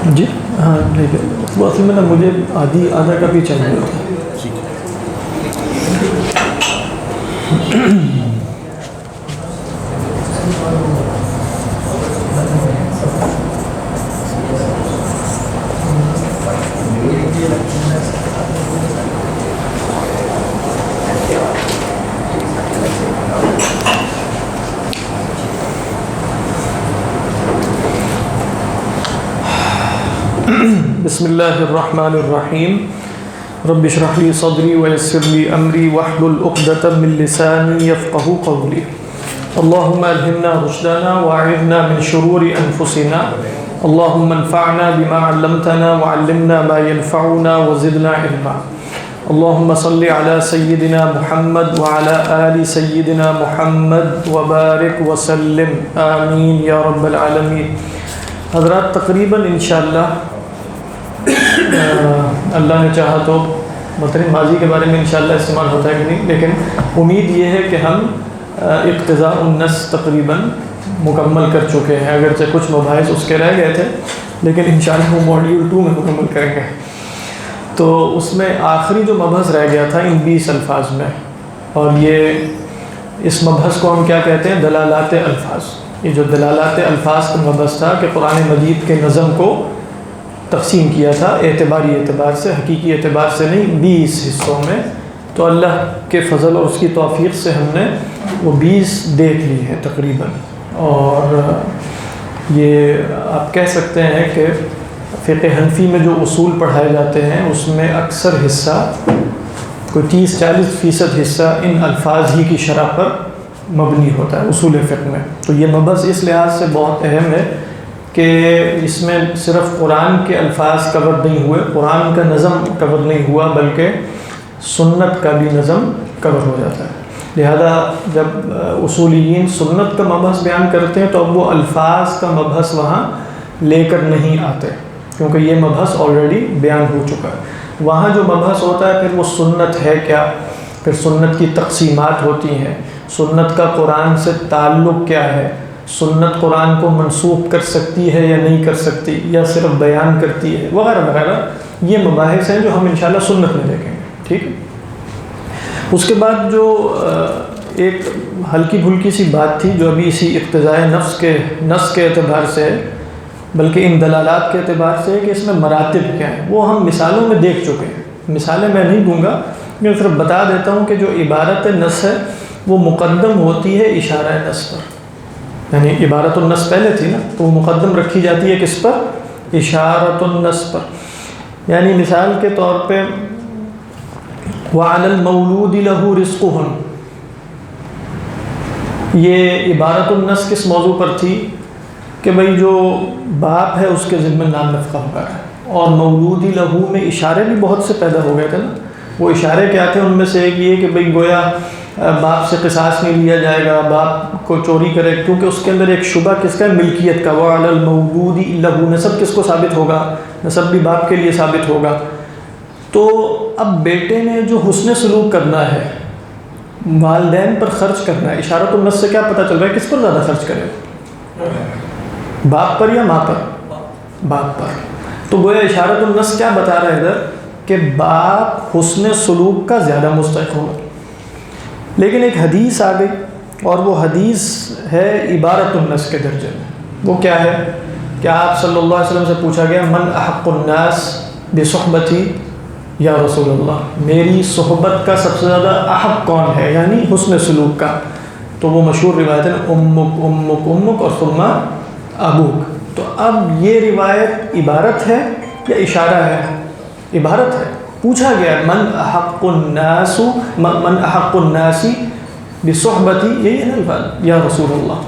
جی ہاں لیکن اصل میں نا مجھے آدھا کپ ہی چاہیے ہوتا ہے. بسم اللہ الرحمن الرحیم. رب اشرح لي صدری ويسر لي امری واحلل عقدۃ من لسانی یفقهوا قولی. اللهم الهمنا رشدنا واعذنا من شرور انفسنا. اللهم انفعنا بما علمتنا وعلمنا ما ينفعنا وزدنا علما. اللهم صل على سيدنا محمد وعلى آل سيدنا محمد وبارك وسلم آمین یا رب العالمین. حضرات تقریباً انشاءاللہ اللہ نے چاہا تو مثلاً ماضی کے بارے میں انشاءاللہ استعمال ہوتا ہے کہ نہیں، لیکن امید یہ ہے کہ ہم اقتضاء النص تقریباً مکمل کر چکے ہیں، اگرچہ کچھ مباحث اس کے رہ گئے تھے لیکن انشاءاللہ وہ ماڈیول 2 میں مکمل کریں گے. تو اس میں آخری جو مبحث رہ گیا تھا ان 20 الفاظ میں، اور یہ اس مبحث کو ہم کیا کہتے ہیں؟ دلالات الفاظ. یہ جو دلالات الفاظ کا مبحث تھا کہ قرآن مجید کے نظم کو تقسیم کیا تھا اعتباری اعتبار سے، حقیقی اعتبار سے نہیں، 20 حصوں میں. تو اللہ کے فضل اور اس کی توفیق سے ہم نے وہ 20 دیکھ لی ہیں تقریباً. اور یہ آپ کہہ سکتے ہیں کہ فقہ حنفی میں جو اصول پڑھائے جاتے ہیں اس میں اکثر حصہ، کوئی 30-40% حصہ ان الفاظ ہی کی شرح پر مبنی ہوتا ہے اصول فقہ میں. تو یہ مبحث اس لحاظ سے بہت اہم ہے کہ اس میں صرف قرآن کے الفاظ کور نہیں ہوئے، قرآن کا نظم کور نہیں ہوا، بلکہ سنت کا بھی نظم کور ہو جاتا ہے. لہذا جب اصولیین سنت کا مبحث بیان کرتے ہیں تو اب وہ الفاظ کا مبحث وہاں لے کر نہیں آتے، کیونکہ یہ مبحث آلریڈی بیان ہو چکا ہے. وہاں جو مبحث ہوتا ہے پھر وہ سنت ہے کیا، پھر سنت کی تقسیمات ہوتی ہیں، سنت کا قرآن سے تعلق کیا ہے، سنت قرآن کو منسوخ کر سکتی ہے یا نہیں کر سکتی، یا صرف بیان کرتی ہے، وغیرہ وغیرہ. یہ مباحث ہیں جو ہم انشاءاللہ سنت میں دیکھیں گے. ٹھیک ہے. اس کے بعد جو ایک ہلکی بھلکی سی بات تھی جو ابھی اسی اقتضاء نفس کے اعتبار سے ہے، بلکہ ان دلالات کے اعتبار سے ہے کہ اس میں مراتب کیا ہیں، وہ ہم مثالوں میں دیکھ چکے ہیں. مثالیں میں نہیں دوں گا، میں صرف بتا دیتا ہوں کہ جو عبارت نص ہے وہ مقدم ہوتی ہے اشارہ نص پر. یعنی عبارت النص پہلے تھی نا، تو وہ مقدم رکھی جاتی ہے کس پر؟ اشارت النص پر. یعنی مثال کے طور پہ وَعَلَى الْمَوْلُودِ لَهُ رِزْقُهُنَّ، یہ عبارت النص کس موضوع پر تھی؟ کہ بھئی جو باپ ہے اس کے ذمہ نام نفقہ ہوگا. اور مولود لہو میں اشارے بھی بہت سے پیدا ہو گئے تھے نا. وہ اشارے کیا تھے؟ ان میں سے ایک یہ کہ بھئی گویا باپ سے قصاص نہیں لیا جائے گا، باپ کو چوری کرے، کیونکہ اس کے اندر ایک شبہ کس کا ہے؟ ملکیت کا. وَعَلَى الْمَوْلُودِ لَهُ، نسب کس کو ثابت ہوگا؟ نسب بھی باپ کے لیے ثابت ہوگا. تو اب بیٹے نے جو حسن سلوک کرنا ہے، والدین پر خرچ کرنا ہے، اشارت النص سے کیا پتہ چل رہا ہے کس پر زیادہ خرچ کرے؟ باپ پر یا ماں پر؟ باپ پر. تو گویا اشارت النص کیا بتا رہا ہے ادھر؟ کہ باپ حسن سلوک کا زیادہ مستحق ہوگا. لیکن ایک حدیث آ گئی، اور وہ حدیث ہے عبارت النص کے درجے میں. وہ کیا ہے؟ کہ آپ صلی اللہ علیہ وسلم سے پوچھا گیا من احق الناس بصحبتی یا رسول اللہ، میری صحبت کا سب سے زیادہ احق کون ہے، یعنی حسن سلوک کا. تو وہ مشہور روایت ہے امک امک امک اور ثم ابوک. تو اب یہ روایت عبارت ہے یا اشارہ ہے؟ عبارت ہے. پوچھا گیا من احق الناس بصحبتی، یہی ہے نا الفاظ، یا رسول اللہ.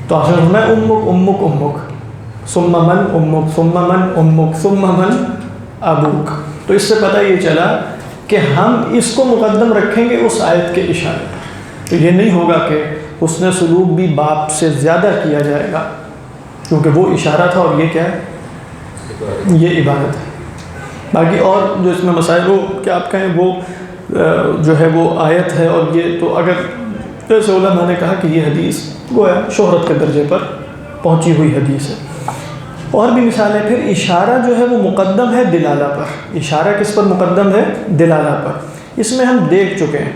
تو آخر میں امک امک امک ثم من امک ثم من امک ثم من ابوک. تو اس سے پتہ یہ چلا کہ ہم اس کو مقدم رکھیں گے اس آیت کے اشارے پر. تو یہ نہیں ہوگا کہ حسن سلوک بھی باپ سے زیادہ کیا جائے گا، کیونکہ وہ اشارہ تھا اور یہ کیا ہے؟ یہ عبادت ہے. باقی اور جو اس میں مسائل وہ کیا آپ کہیں، وہ جو ہے وہ آیت ہے. اور یہ تو اگر جیسے علماء نے کہا کہ یہ حدیث گویا شہرت کے درجے پر پہنچی ہوئی حدیث ہے. اور بھی مثالیں. پھر اشارہ جو ہے وہ مقدم ہے دلالہ پر. اشارہ کس پر مقدم ہے؟ دلالہ پر. اس میں ہم دیکھ چکے ہیں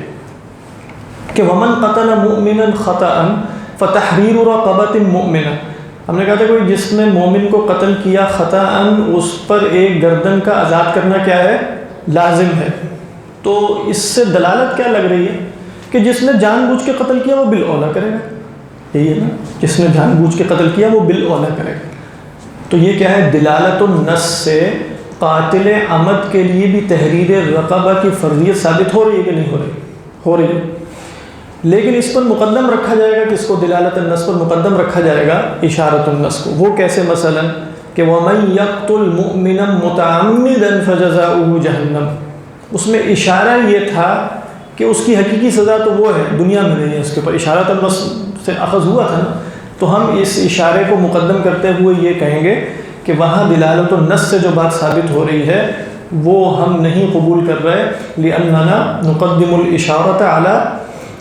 کہ ومن قتل مؤمنا خطأ فتحریر رقبۃ مؤمنہ. ہم نے کہا تھا کوئی جس نے مومن کو قتل کیا خطأ، اس پر ایک گردن کا آزاد کرنا کیا ہے؟ لازم ہے. تو اس سے دلالت کیا لگ رہی ہے کہ جس نے جان بوجھ کے قتل کیا وہ بالاولیٰ کرے گا. یہی ہے نا، جس نے جان بوجھ کے قتل کیا وہ بالاولیٰ کرے گا. تو یہ کیا ہے؟ دلالت النص سے قاتل عمد کے لیے بھی تحریر رقبہ کی فرضیت ثابت ہو رہی ہے کہ نہیں ہو رہی؟ ہو رہی ہے. لیکن اس پر مقدم رکھا جائے گا، کس کو؟ دلالت النص پر مقدم رکھا جائے گا اشارت النص کو. وہ کیسے؟ مثلا کہ وَمَن يَقْتُلْ مُؤْمِنًا مُتَعَمِّدًا فَجَزَاؤُهُ جَهَنَّمُ. اس میں اشارہ یہ تھا کہ اس کی حقیقی سزا تو وہ ہے، دنیا میں نہیں ہے. اس کے اوپر اشارت النص سے اخذ ہوا تھا نا. تو ہم اس اشارے کو مقدم کرتے ہوئے یہ کہیں گے کہ وہاں دلالت النص سے جو بات ثابت ہو رہی ہے وہ ہم نہیں قبول کر رہے، لِأَنَّنَا نُقَدِّمُ الْإِشَارَةَ عَلَى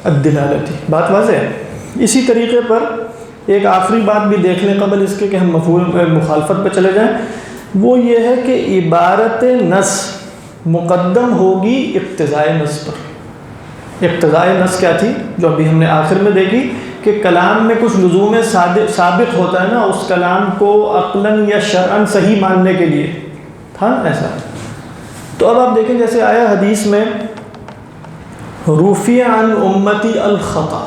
الدلالتی. بات واضح ہے. اسی طریقے پر ایک آخری بات بھی دیکھ لیں قبل اس کے کہ ہم مفہوم مخالفت پہ چلے جائیں. وہ یہ ہے کہ عبارت نص مقدم ہوگی اقتضائے نص پر. اقتضائے نص کیا تھی؟ جو ابھی ہم نے آخر میں دیکھی کہ کلام میں کچھ لزوم ثابت ہوتا ہے نا، اس کلام کو عقلاً یا شرعاً صحیح ماننے کے لیے تھا ایسا. تو اب آپ دیکھیں جیسے آیا حدیث میں رفع عن امتی الخطا،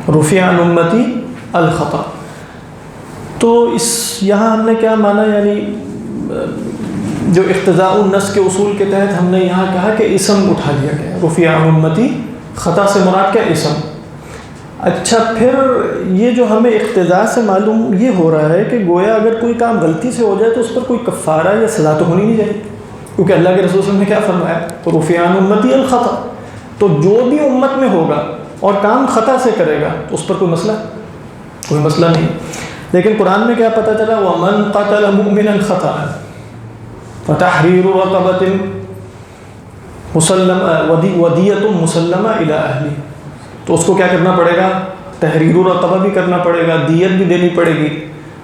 رفع عن امتی الخطا. تو اس یہاں ہم نے کیا مانا؟ یعنی جو اقتضاء النص کے اصول کے تحت ہم نے یہاں کہا کہ اسم اٹھا لیا گیا. رفع عن امتی، خطا سے مراد کیا؟ اسم. اچھا، پھر یہ جو ہمیں اقتضاء سے معلوم یہ ہو رہا ہے کہ گویا اگر کوئی کام غلطی سے ہو جائے تو اس پر کوئی کفارہ یا سزا تو ہونی نہیں چاہیے، کیونکہ اللہ کے رسول صلی اللہ علیہ وسلم نے کیا فرمایا؟ رفع عن امتی الخطا. تو جو بھی امت میں ہوگا اور کام خطا سے کرے گا تو اس پر کوئی مسئلہ نہیں. لیکن قرآن میں کیا پتہ چلا؟ وَمَن قَتَلَ مُؤْمِنًا خَطَأً فَتَحْرِيرُ رَقَبَةٍ وَدِيَةٌ مُسَلَّمَةٌ إِلَىٰ أَهْلِهِ. تو اس کو کیا کرنا پڑے گا؟ تحریر رقبہ بھی کرنا پڑے گا، دیت بھی دینی پڑے گی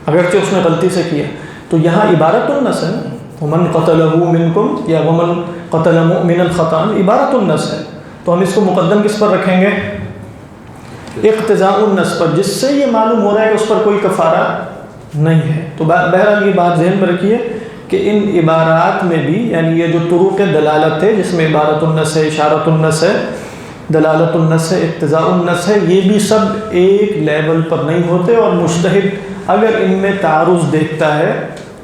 اگرچہ اس نے غلطی سے کیا. تو یہاں عبارت النص ہے، وَمَن قَتَلَهُ مِنْكُمْ یا وَمَن قَتَلَ مُؤْمِنًا خَطَأً عبارت النص ہے. تو ہم اس کو مقدم کس پر رکھیں گے؟ اقتضاء النص پر، جس سے یہ معلوم ہو رہا ہے کہ اس پر کوئی کفارہ نہیں ہے. تو بہرحال یہ بات ذہن میں رکھیے کہ ان عبارات میں بھی، یعنی یہ جو طرق دلالت ہے جس میں عبارت النص ہے، اشارت النص ہے، دلالت النص ہے، اقتضاء النص ہے، یہ بھی سب ایک لیول پر نہیں ہوتے. اور مجتہد اگر ان میں تعارض دیکھتا ہے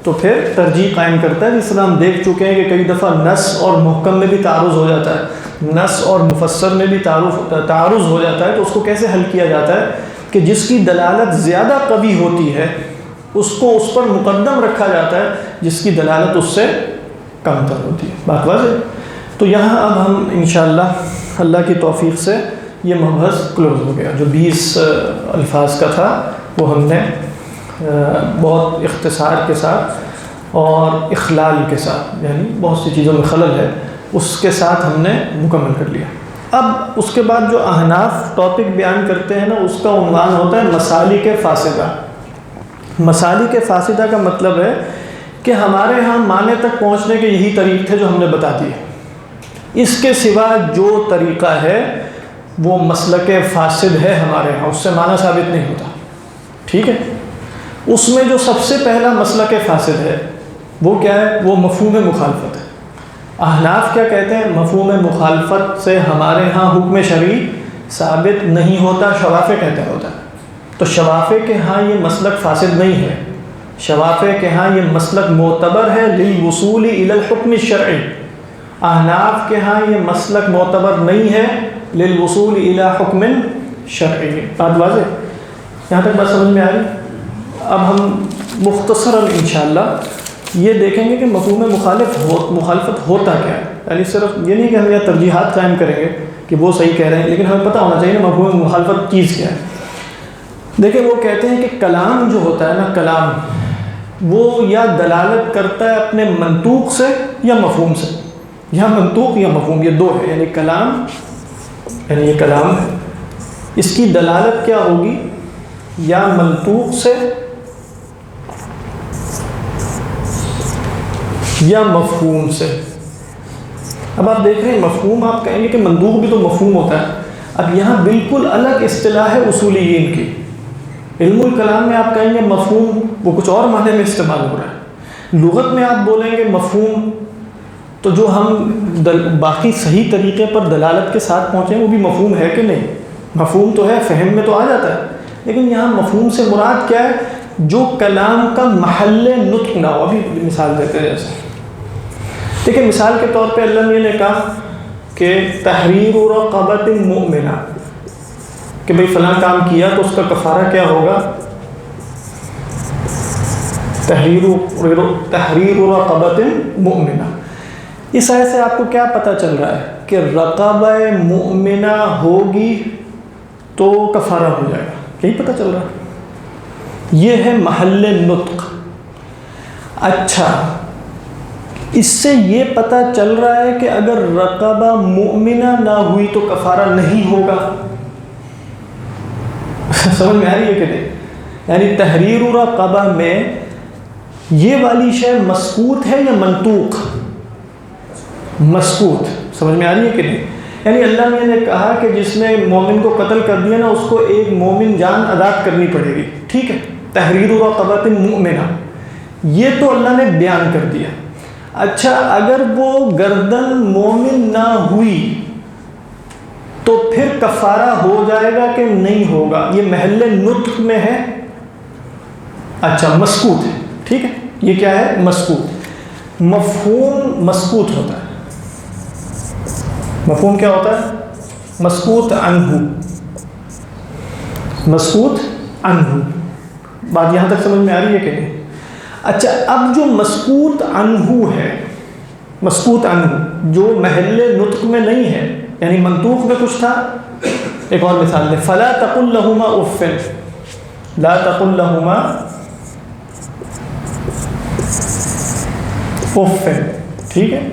تو پھر ترجیح قائم کرتا ہے. جس طرح ہم دیکھ چکے ہیں کہ کئی دفعہ نص اور محکم میں بھی تعارض ہو جاتا ہے، نص اور مفسر میں بھی تعارض ہو جاتا ہے. تو اس کو کیسے حل کیا جاتا ہے کہ جس کی دلالت زیادہ قوی ہوتی ہے اس کو اس پر مقدم رکھا جاتا ہے، جس کی دلالت اس سے کم تر ہوتی ہے. بات واضح. تو یہاں اب ہم انشاءاللہ اللہ کی توفیق سے یہ مبحث کلوز ہو گیا. جو 20 الفاظ کا تھا وہ ہم نے بہت اختصار کے ساتھ اور اخلال کے ساتھ، یعنی بہت سی چیزوں میں خلل ہے، اس کے ساتھ ہم نے مکمل کر لیا. اب اس کے بعد جو احناف ٹاپک بیان کرتے ہیں نا، اس کا عنوان ہوتا ہے مسالک فاسدہ. مسالک فاسدہ کا مطلب ہے کہ ہمارے ہاں معنی تک پہنچنے کے یہی طریق تھے جو ہم نے بتا دیے. اس کے سوا جو طریقہ ہے وہ مسلک فاسد ہے ہمارے ہاں، اس سے معنی ثابت نہیں ہوتا. ٹھیک ہے. اس میں جو سب سے پہلا مسلک فاسد ہے وہ کیا ہے؟ وہ مفہوم مخالفت ہے. احناف کیا کہتے ہیں؟ مفہوم مخالفت سے ہمارے ہاں حکم شرعی ثابت نہیں ہوتا، شوافع کہتے ہوتا ہے. تو شوافع کے ہاں یہ مسلک فاسد نہیں ہے، شوافع کے ہاں یہ مسلک معتبر ہے للوصول الی الحکم الشرعی. احناف کے ہاں یہ مسلک معتبر نہیں ہے للوصول الی حکم شرعی. بات واضح؟ یہاں تک بات سمجھ میں آ رہی؟ اب ہم مختصراً انشاءاللہ یہ دیکھیں گے کہ مفہوم مخالفت ہوتا کیا ہے. یعنی صرف یہ نہیں کہ ہم یہ ترجیحات قائم کریں گے کہ وہ صحیح کہہ رہے ہیں، لیکن ہمیں پتہ ہونا چاہیے نا مفہوم مخالفت چیز کیا ہے. دیکھیں وہ کہتے ہیں کہ کلام جو ہوتا ہے نا، کلام وہ یا دلالت کرتا ہے اپنے منطوق سے یا مفہوم سے، یا منطوق یا مفہوم، یہ دو ہے. یعنی کلام، یعنی یہ کلام ہے، اس کی دلالت کیا ہوگی؟ یا منطوق سے یا مفہوم سے؟ اب آپ دیکھ رہے ہیں مفہوم، آپ کہیں گے کہ مندوب بھی تو مفہوم ہوتا ہے. اب یہاں بالکل الگ اصطلاح ہے اصولیین کی. علم الکلام میں آپ کہیں گے مفہوم، وہ کچھ اور معنی میں استعمال ہو رہا ہے. لغت میں آپ بولیں گے مفہوم، تو جو ہم باقی صحیح طریقے پر دلالت کے ساتھ پہنچیں وہ بھی مفہوم ہے کہ نہیں؟ مفہوم تو ہے، فہم میں تو آ جاتا ہے. لیکن یہاں مفہوم سے مراد کیا ہے؟ جو کلام کا محل نطق نہ ہو. ابھی مثال دیتے ہیں جیسے دیکھیں، مثال کے طور پہ اللہ نے کہا کہ تحریر رقبۃ مؤمنہ، کہ بھئی فلاں کام کیا تو اس کا کفارہ کیا ہوگا؟ تحریر رقبۃ مؤمنہ. اس آیت سے آپ کو کیا پتہ چل رہا ہے؟ کہ رقبہ مؤمنہ ہوگی تو کفارہ ہو جائے گا. یہی پتہ چل رہا ہے. یہ ہے محل نطق. اچھا، اس سے یہ پتہ چل رہا ہے کہ اگر رقبہ مؤمنہ نہ ہوئی تو کفارہ نہیں ہوگا. سمجھ میں آ رہی ہے کہ نہیں؟ یعنی تحریر رقبہ میں یہ والی شے مسکوت ہے یا منطوق؟ مسکوت. سمجھ میں آ رہی ہے کہ نہیں؟ یعنی اللہ نے کہا کہ جس نے مومن کو قتل کر دیا نا، اس کو ایک مومن جان آزاد کرنی پڑے گی. ٹھیک ہے، تحریر رقبۃ مؤمنہ، یہ تو اللہ نے بیان کر دیا. اچھا، اگر وہ گردن مومن نہ ہوئی تو پھر کفارہ ہو جائے گا کہ نہیں ہوگا؟ یہ محل نطق میں ہے. اچھا، مسکوت ہے. ٹھیک ہے، یہ کیا ہے؟ مسکوت. مفہوم مسکوت ہوتا ہے. مفہوم کیا ہوتا ہے؟ مسکوت عنہ. مسکوت عنہ. بات یہاں تک سمجھ میں آ رہی ہے کہ نہیں؟ اچھا، اب جو مسکوت عنہ ہے، مسکوت عنہ جو محل نطق میں نہیں ہے، یعنی منطوق میں کچھ تھا. ایک اور مثال دیں، فلا تقل لہما اف. لا تقل لہما اف. ٹھیک ہے،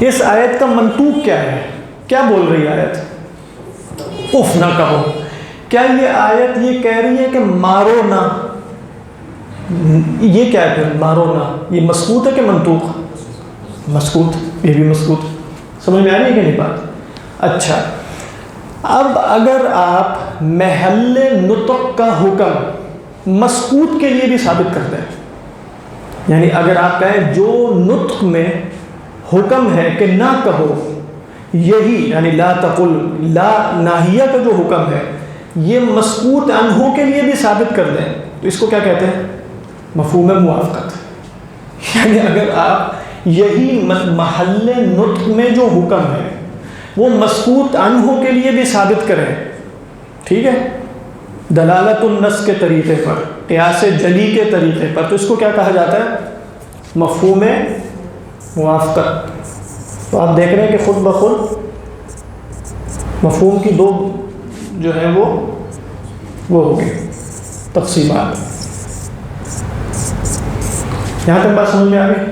اس آیت کا منطوق کیا ہے؟ کیا بول رہی ہے آیت؟ اف نہ کہو. کیا یہ آیت یہ کہہ رہی ہے کہ مارو نہ؟ یہ کیا ہے پھر؟ مارو نہ. یہ مسکوت ہے کہ منطوق؟ مسکوت. یہ بھی مسکوت. سمجھ میں آ رہی ہے کہ نہیں بات؟ اچھا، اب اگر آپ محل نطق کا حکم مسکوت کے لیے بھی ثابت کرتے ہیں، یعنی اگر آپ کہیں جو نطق میں حکم ہے کہ نہ کہو، یہی یعنی لا تقل، لا ناہیہ کا جو حکم ہے، یہ مسکوت عنہ کے لیے بھی ثابت کر دیں، تو اس کو کیا کہتے ہیں؟ مفہوم موافقت. یعنی اگر آپ یہی محل نطق میں جو حکم ہے وہ مسکوت عنہ کے لیے بھی ثابت کریں، ٹھیک ہے، دلالت النص کے طریقے پر، قیاس جلی کے طریقے پر، تو اس کو کیا کہا جاتا ہے؟ مفہوم موافقت. تو آپ دیکھ رہے ہیں کہ خود بخود مفہوم کی دو جو ہے وہ ہو گئی تقسیمات. یہاں تک بات سمجھ میں آ گئی؟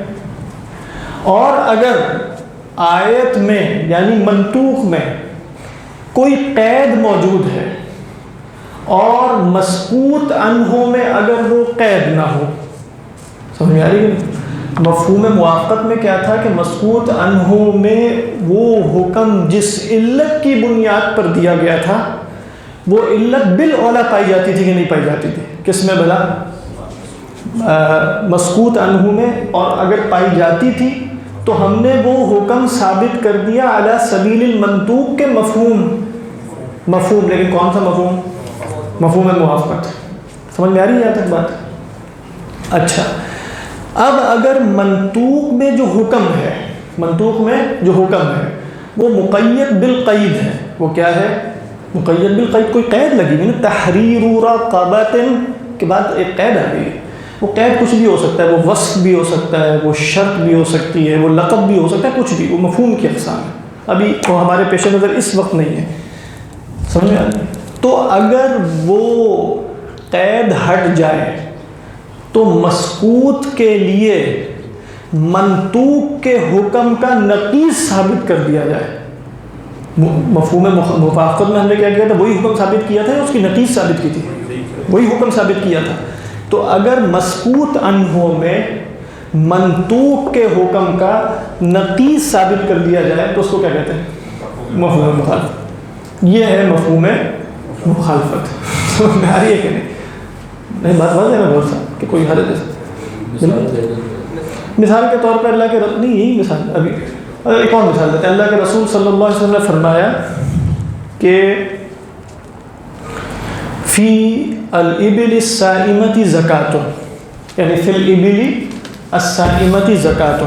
اور اگر آیت میں یعنی منطوق میں کوئی قید موجود ہے اور مسکوت عنہ میں اگر وہ قید نہ ہو، سمجھ میں آ رہی ہے؟ مفہوم موافقت میں کیا تھا کہ مسکوت عنہ میں وہ حکم جس علت کی بنیاد پر دیا گیا تھا، وہ علت بالاولیٰ پائی جاتی تھی کہ نہیں پائی جاتی تھی؟ کس میں بھلا؟ مسکوت عنہ میں. اور اگر پائی جاتی تھی تو ہم نے وہ حکم ثابت کر دیا علی سبیل المنطوق کے مفہوم. لیکن کون سا مفہوم؟ مفہوم موافقت. سمجھ میں آ رہی ہے یہاں تک بات؟ اچھا، اب اگر منطوق میں جو حکم ہے، منطوق میں جو حکم ہے وہ مقید بالقید ہے. وہ کیا ہے؟ مقید بالقید. کوئی قید لگی ہوئی نا، تحریر رقبۃ کے بعد ایک قید آ گئی. وہ قید کچھ بھی ہو سکتا ہے، وہ وصف بھی ہو سکتا ہے، وہ شرط بھی ہو سکتی ہے، وہ لقب بھی ہو سکتا ہے، کچھ بھی. وہ مفہوم کی اقسام ہے. ابھی وہ ہمارے پیش نظر اس وقت نہیں ہے. سمجھ میں آ رہی ہے؟ تو اگر وہ قید ہٹ جائے تو مسکوت کے لیے منطوق کے حکم کا نقیض ثابت کر دیا جائے. مفہوم موافقت میں ہم نے کیا کیا تھا؟ وہی حکم ثابت کیا تھا، اس کی نقیض ثابت کی تھی، وہی حکم ثابت کیا تھا. تو اگر مسکوت عنہ میں منطوق کے حکم کا نقیض ثابت کر دیا جائے تو اس کو کیا کہتے ہیں؟ مفہوم مخالفت. یہ ہے مفہوم مخالفت. سمجھ میں آ رہی ہے کہ نہیں؟ بات واضح ہے میں بہت سا کہ کوئی حرج ہے. مثال کے طور پر اللہ کے نہیں یہی مثال ابھی ایک اور مثال دیتے ہیں. اللہ کے رسول صلی اللہ علیہ وسلم نے فرمایا کہ فی الابل الصائمۃ زکات، یعنی فی الابل الصائمۃ زکات.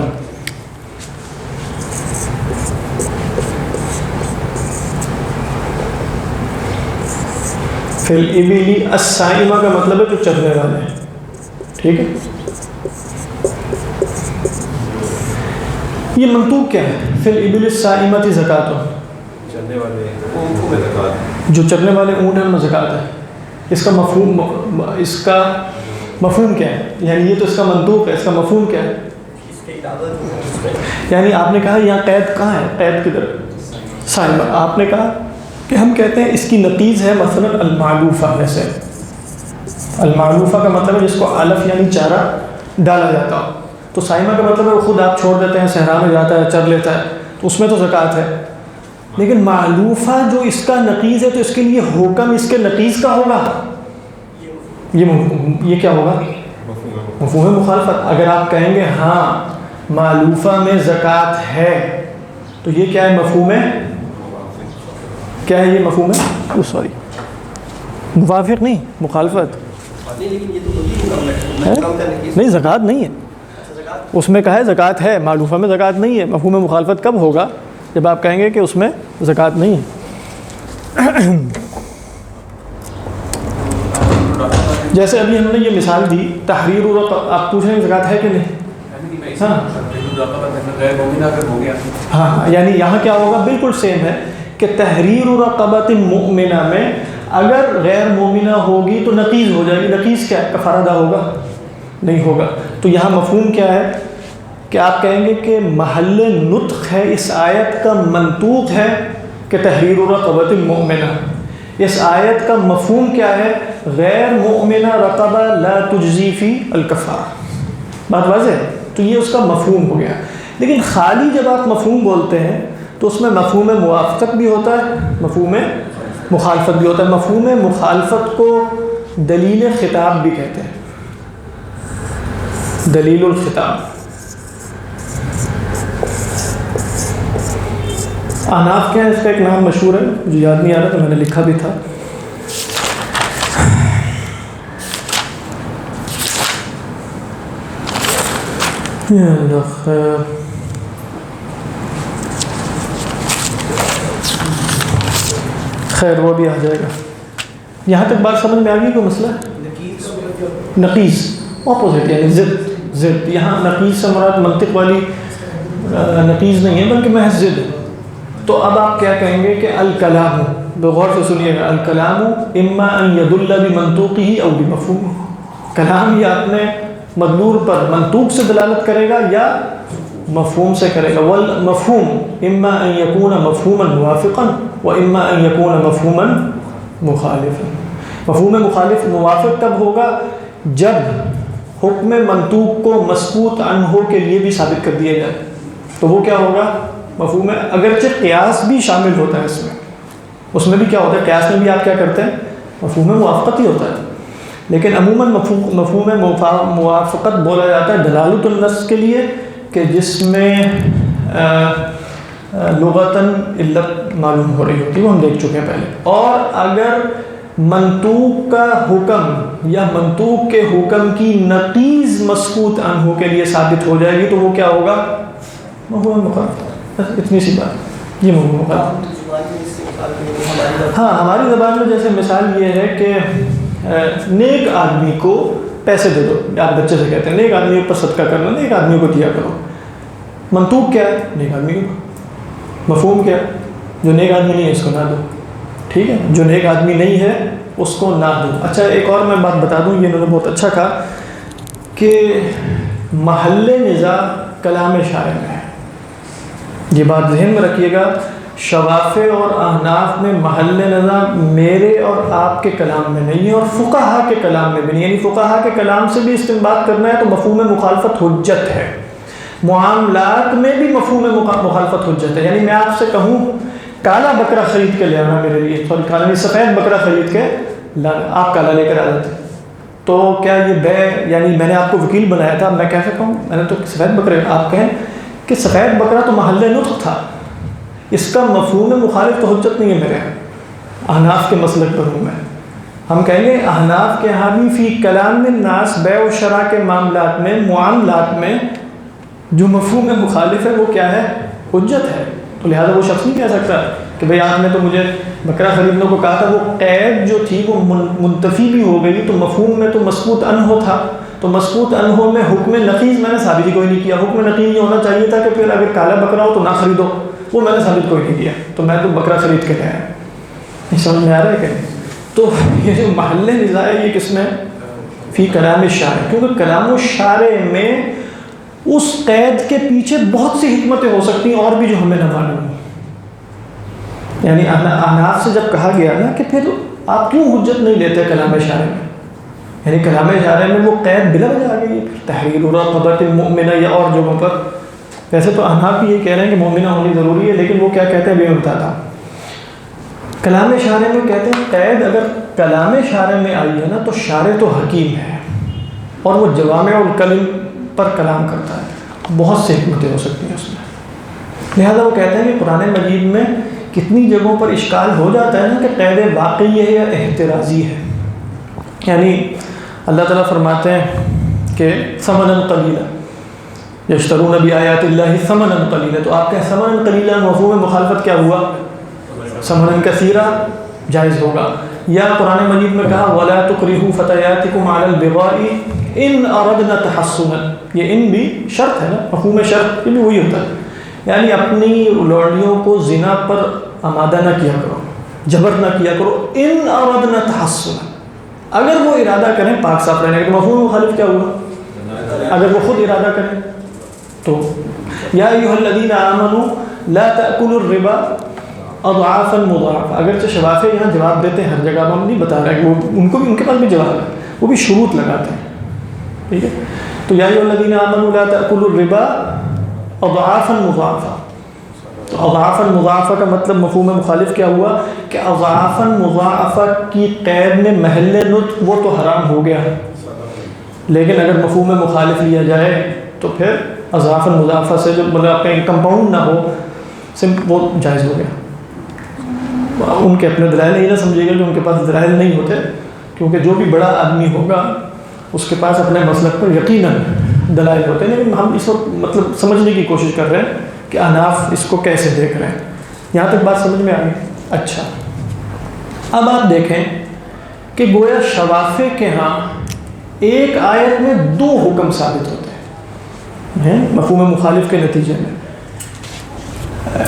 فی الابل الصائمہ کا مطلب ہے جو چرنے والے ہیں. ٹھیک ہے، یہ منطوق کیا ہے؟ فی الابل الصائمۃ زکات، جو چرنے والے اونٹ ہیں ان میں زکات ہے. اس کا مفہوم کیا ہے؟ یعنی یہ تو اس کا منطوق ہے، اس کا مفہوم کیا ہے؟ یعنی آپ نے کہا یہاں قید کہاں ہے؟ قید کی طرف صائمہ. آپ نے کہا کہ ہم کہتے ہیں اس کی نقیض ہے مثلا المعلوفہ میں سے. المعلوفہ کا مطلب ہے جس کو علف یعنی چارہ ڈالا جاتا ہو. تو صائمہ کا مطلب ہے وہ خود آپ چھوڑ دیتے ہیں، صحرا میں جاتا ہے، چر لیتا ہے، تو اس میں تو زکوٰۃ ہے. لیکن معلوفہ جو اس کا نقیض ہے تو اس کے لیے حکم اس کے نقیض کا ہوگا. یہ کیا ہوگا؟ مفہوم مخالفت. اگر آپ کہیں گے ہاں معلوفہ میں زکوٰۃ ہے تو یہ کیا ہے؟ مفہوم ہے. کیا ہے یہ؟ مفہوم ہے سوری موافق نہیں، مخالفت نہیں. زکوٰۃ نہیں ہے اس میں. کہا ہے زکوٰۃ ہے، معلوفہ میں زکوٰۃ نہیں ہے. مفہوم مخالفت کب ہوگا؟ جب آپ کہیں گے کہ اس میں زکوٰۃ نہیں ہے. جیسے ابھی ہم نے یہ مثال دی تحریر الرقبہ. آپ پوچھ رہے ہیں زکوٰۃ ہے کہ نہیں؟ ہاں یعنی یہاں کیا ہوگا؟ بالکل سیم ہے کہ تحریر رقبۃ مؤمنہ میں اگر غیر مومنہ ہوگی تو نقیض ہو جائے گی. نقیض کیا ہے؟ کفارہ ادا ہوگا؟ نہیں ہوگا. تو یہاں مفہوم کیا ہے کہ آپ کہیں گے کہ محل نطق ہے اس آیت کا منطوق ہے کہ تحریر رقبۃ مؤمنہ. اس آیت کا مفہوم کیا ہے؟ غیر مؤمنہ رقبہ لا تجزی فی الکفارہ. بات واضح ہے؟ تو یہ اس کا مفہوم ہو گیا. لیکن خالی جب آپ مفہوم بولتے ہیں تو اس میں مفہوم موافقت بھی ہوتا ہے، مفہوم مخالفت بھی ہوتا ہے. مفہوم مخالفت کو دلیل خطاب بھی کہتے ہیں، دلیل الخطاب. احناف کے ہیں اس کا ایک نام مشہور ہے، مجھے یاد نہیں آ رہا تو میں نے لکھا بھی تھا. خیر وہ بھی آ جائے گا. یہاں تک بات سمجھ میں آ گئی؟ کوئی مسئلہ؟ نقیض اپوزٹ یعنی ضد. یہاں نقیض سے مراد منطق والی نقیض نہیں ہے بلکہ محض ضد. تو اب آپ کیا کہیں گے کہ الکلام، بغور سے سنیے گا، الکلام اما ان يدل بمنطوقه او بمفهومه. کلام یا اپنے مدلول پر منطوق سے دلالت کرے گا یا مفہوم سے کرے گا. والمفہوم اما ان يكون مفہوما موافقا و اما ان يكون مفہوما مخالفا. مفہوم مخالف موافق تب ہوگا جب حکم منطوق کو مسکوت عنہ کے لیے بھی ثابت کر دیا جائے. تو وہ کیا ہوگا؟ مفہوم ہے. اگرچہ قیاس بھی شامل ہوتا ہے اس میں بھی کیا ہوتا ہے؟ قیاس میں بھی آپ کیا کرتے ہیں؟ مفہوم موافقت ہی ہوتا ہے. لیکن عموماً مفہوم موافقت بولا جاتا ہے دلالت النص کے لیے کہ جس میں لغتاً علت معلوم ہو رہی ہوتی ہے، وہ ہم دیکھ چکے ہیں پہلے. اور اگر منطوق کا حکم یا منطوق کے حکم کی نقیض مسکوت عنہ کے لیے ثابت ہو جائے گی تو وہ کیا ہوگا؟ مفہوم مخالفت. اتنی سی بات، یہ مفہوم مخالفت. ہاں ہماری زبان میں جیسے مثال یہ ہے کہ نیک آدمی کو پیسے دے دو. آپ بچے سے کہتے ہیں نیک آدمی کے اوپر صدقہ کرنا، نیک آدمی کو دیا کرو. منطوق کیا ہے؟ نیک آدمی کو. مفہوم کیا؟ جو نیک آدمی نہیں ہے اس کو نہ دو. ٹھیک ہے، جو نیک آدمی نہیں ہے اس کو نہ دو. اچھا ایک اور میں بات بتا دوں، یہ انہوں نے بہت اچھا کہا کہ محل نزاع کلام شاعر میں ہے. یہ بات ذہن میں رکھیے گا. شوافع اور احناف میں محل نظر میرے اور آپ کے کلام میں نہیں ہے، اور فقہا کے کلام میں بھی نہیں، یعنی فقہا کے کلام سے بھی استنباط کرنا ہے تو مفہوم مخالفت حجت ہے، معاملات میں بھی مفہوم مخالفت حجت ہے۔ یعنی میں آپ سے کہوں کالا بکرا خرید کے لے آنا میرے لیے، سوری کالا نہیں، سفید بکرا خرید کے لانا، آپ کالا لے کر آ جاتے، تو کیا یہ بے، یعنی میں نے آپ کو وکیل بنایا تھا، میں کہہ سکتا ہوں میں نے تو سفید بکرے، آپ کہیں کہ سفید بکرا تو محل نطق تھا، اس کا مفہوم مخالف تو حجت نہیں ہے میرے یہاں، احناف کے مسلک پر ہوں میں۔ ہم کہیں گے احناف کے ہاں بھی فی کلام الناس بیع و شراء کے معاملات میں، معاملات میں جو مفہوم مخالف ہے وہ کیا ہے؟ حجت ہے۔ تو لہٰذا وہ شخص نہیں کہہ سکتا کہ بھئی آپ نے تو مجھے بکرا خریدنے کو کہا تھا، وہ قید جو تھی وہ منتفی بھی ہو گئی، تو مفہوم میں تو مسکوت عنہ تھا، تو مسکوت عنہ میں حکم نقیض میں نے ثابت ہی کوئی نہیں کیا۔ حکم نقیض یہ ہونا چاہیے تھا کہ پھر اگر کالا بکرا ہو تو نہ خریدو، وہ میں نے ثابت کوئی نہیں کیا، تو میں تو بکرا خرید کے لایا۔ یہ سمجھ میں آ رہا ہے کہ نہیں؟ تو یہ جو محل نزاع ہے یہ کس میں؟ فی کلام الشارع، کیونکہ کلام الشارع میں اس قید کے پیچھے بہت سی حکمتیں ہو سکتی ہیں اور بھی جو ہمیں نہ معلوم۔ یعنی احناف سے جب کہا گیا نا کہ پھر آپ کیوں حجت نہیں لیتے کلام شارع میں، یعنی کلام شارع میں وہ قید بلا وجہ آ گئی، تحریر رقبۃ مؤمنہ یا اور جگہوں پر۔ ویسے تو احناف بھی یہ کہہ رہے ہیں کہ مومنہ ہونی ضروری ہے، لیکن وہ کیا کہتے ہیں بھی بتاتا، کلام شارع میں کہتے ہیں قید اگر کلام شارع میں آئی ہے نا تو شارع تو حکیم ہے اور وہ جوامع الکلم پر کلام کرتا ہے، بہت سے حکمتیں ہو سکتی ہیں اس میں۔ لہذا وہ کہتے ہیں کہ قرآن مجید میں کتنی جگہوں پر اشکال ہو جاتا ہے نا کہ قید واقعی ہے یا احترازی ہے۔ یعنی اللہ تعالیٰ فرماتے ہیں کہ ثمنا قلیلا یشترون بآیات اللہ ثمنا قلیلا، تو آپ کہیں ثمنا قلیلا مفہوم مخالفت کیا ہوا؟ ثمنا کثیرا جائز ہوگا۔ یا قرآن مجید میں کہا وَلَا تُكْرِهُوا فَتَيَاتِكُمْ عَلَى الْبِغَاءِ إِنْ أَرَدْنَا تَحَصُّنًا، یہ ان بھی شرط ہے نا، مفہوم شرط یہ بھی وہی ہوتا ہے، یعنی اپنی لوڑیوں کو زنا پر آمادہ نہ کیا کرو، جبر نہ کیا کرو، ان اردنا تحصنا، اگر وہ ارادہ کریں پاک صاف رہنے کا۔ مفہوم مخالف کیا ہوا؟ اگر وہ خود ارادہ کریں تو یا ایھا الذین آمنوا لا تأکلوا الربا اضعافا مضاعفا، اگرچہ شوافع یہاں جواب دیتے ہیں ہر جگہ، ہم نہیں بتا رہے کہ وہ ان کو بھی، ان کے پاس بھی جواب ہے، وہ بھی شروط لگاتے ہیں، ٹھیک ہے۔ تو یا ایھا الذین آمنوا لا تأکلوا الربا اضعافا مضاعفا، تو اضعافا مضاعفہ کا مطلب مفہوم مخالف کیا ہوا کہ اضعافا مضاعفہ کی قید میں محل نطق وہ تو حرام ہو گیا، لیکن اگر مفہوم مخالف لیا جائے تو پھر اضعافا مضاعفہ سے جو مطلب کہیں کمپاؤنڈ نہ ہو وہ جائز ہو گیا۔ ان کے اپنے دلائل نہیں نہ سمجھے گا کہ ان کے پاس دلائل نہیں ہوتے، کیونکہ جو بھی بڑا آدمی ہوگا اس کے پاس اپنے مسلک پر یقیناً دلائل ہوتے ہیں، لیکن ہم اس وقت مطلب سمجھنے کی کوشش کر رہے ہیں کہ احناف اس کو کیسے دیکھ رہے ہیں۔ یہاں تک بات سمجھ میں آ گئی؟ اچھا، اب آپ دیکھیں کہ گویا شوافع کے ہاں ایک آیت میں دو حکم ثابت ہوتے ہیں مفہوم مخالف کے نتیجے میں۔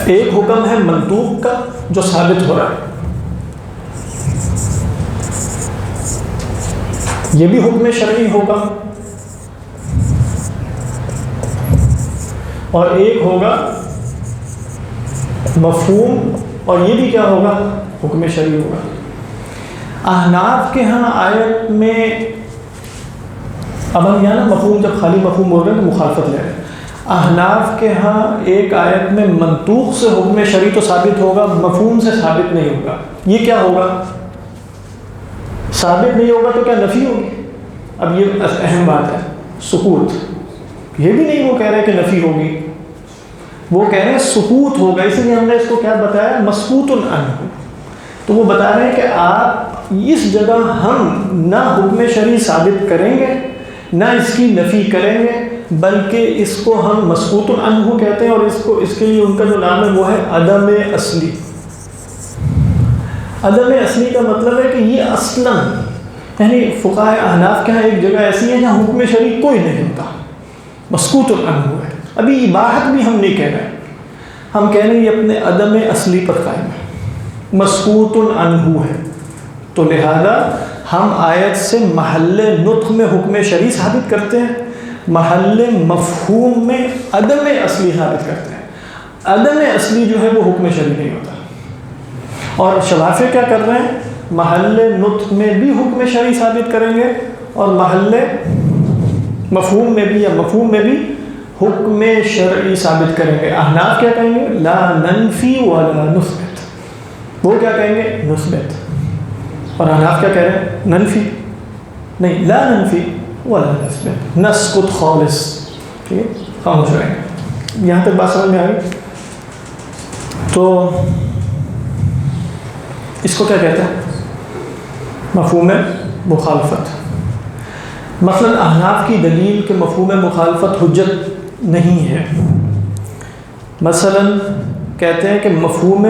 ایک حکم ہے منطوق کا جو ثابت ہو رہا ہے، یہ بھی حکم شرعی ہوگا، اور ایک ہوگا مفہوم، اور یہ بھی کیا ہوگا؟ حکم شرعی ہوگا۔ احناف کے ہاں آیت میں، اب ہم یہاں نا مفہوم جب خالی مفہوم بول رہے ہیں تو مخالفت لے رہے ہیں، احناف کے ہاں ایک آیت میں منطوق سے حکم شرعی تو ثابت ہوگا، مفہوم سے ثابت نہیں ہوگا۔ یہ کیا ہوگا؟ ثابت نہیں ہوگا تو کیا نفی ہوگی؟ اب یہ اہم بات ہے، سکوت، یہ بھی نہیں وہ کہہ رہے کہ نفی ہوگی، وہ کہہ رہے ہیں سکوت ہوگا، اس لیے ہم نے اس کو کیا بتایا؟ مسکوت عنہ۔ تو وہ بتا رہے ہیں کہ آپ اس جگہ ہم نہ حکم شرعی ثابت کریں گے نہ اس کی نفی کریں گے، بلکہ اس کو ہم مسکوت عنہ کہتے ہیں، اور اس کے لیے ان کا جو نام ہے وہ ہے عدم اصلی۔ عدم اصلی کا مطلب ہے کہ یہ اصلاً، یعنی فقہاء احناف کے ہاں ایک جگہ ایسی ہے جہاں حکم شرعی کوئی نہیں ہوتا، مسکوت عنہ ہے۔ ابھی اباحت بھی ہم نہیں کہہ رہے، ہم کہہ رہے ہیں یہ اپنے عدم اصلی پر قائم ہے، مسکوت عنہ ہے، تو لہذا ہم آیت سے محل نطق میں حکم شرعی ثابت کرتے ہیں، محل مفہوم میں عدم اصلی ثابت کرتے ہیں۔ عدم اصلی جو ہے وہ حکم شرعی نہیں ہوتا. اور شوافع کیا کر رہے ہیں؟ محل نطق میں بھی حکم شرعی ثابت کریں گے اور محل مفہوم میں بھی یا مفہوم میں بھی حکم شرعی ثابت کریں گے. احناف کیا کہیں گے؟ لا ننفی ولا نثبت. وہ کیا کہیں گے؟ نثبت. اور احناف کیا کہہ رہے ہیں؟ ننفی نہیں، لا ننفی ولا نثبت، نسکت خالص. ٹھیک ہے، خاموش رہیں گے. یہاں تک بات سمجھ میں آ گئی؟ تو اس کو کیا کہتے ہیں؟ مفہوم مخالفت. مثلا احناف کی دلیل کہ مفہوم مخالفت حجت نہیں ہے، مثلا کہتے ہیں کہ مفہوم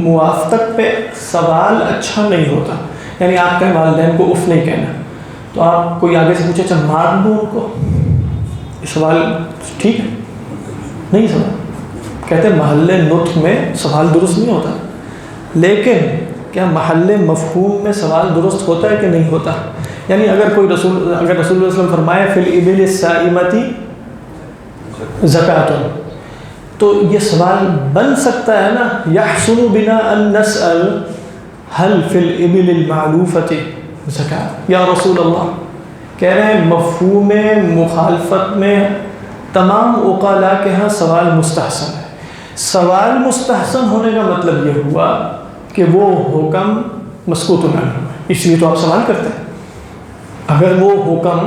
موافقت پہ سوال اچھا نہیں ہوتا. یعنی آپ کہیں والدین کو اف نہیں کہنا، تو آپ کوئی آگے سے پوچھے اچھا مار دوں ان کو، سوال ٹھیک ہے نہیں سوال. کہتے ہیں محل نطق میں سوال درست نہیں ہوتا، لیکن کیا محل مفہوم میں سوال درست ہوتا ہے کہ نہیں ہوتا؟ یعنی اگر رسول اللہ علیہ وسلم فرمائے فی الابل الصائمۃ زکاۃ، تو یہ سوال بن سکتا ہے نا، یحسن بنا ان نسأل هل فی الابل المعلوفۃ زکاۃ یا رسول اللہ. کہہ رہے ہیں مفہوم مخالفت میں تمام عقلاء کے ہاں سوال مستحسن ہے. سوال مستحسن ہونے کا مطلب یہ ہوا کہ وہ حکم مسکوت عنہ ہے، اس لیے تو آپ سوال کرتے ہیں. اگر وہ حکم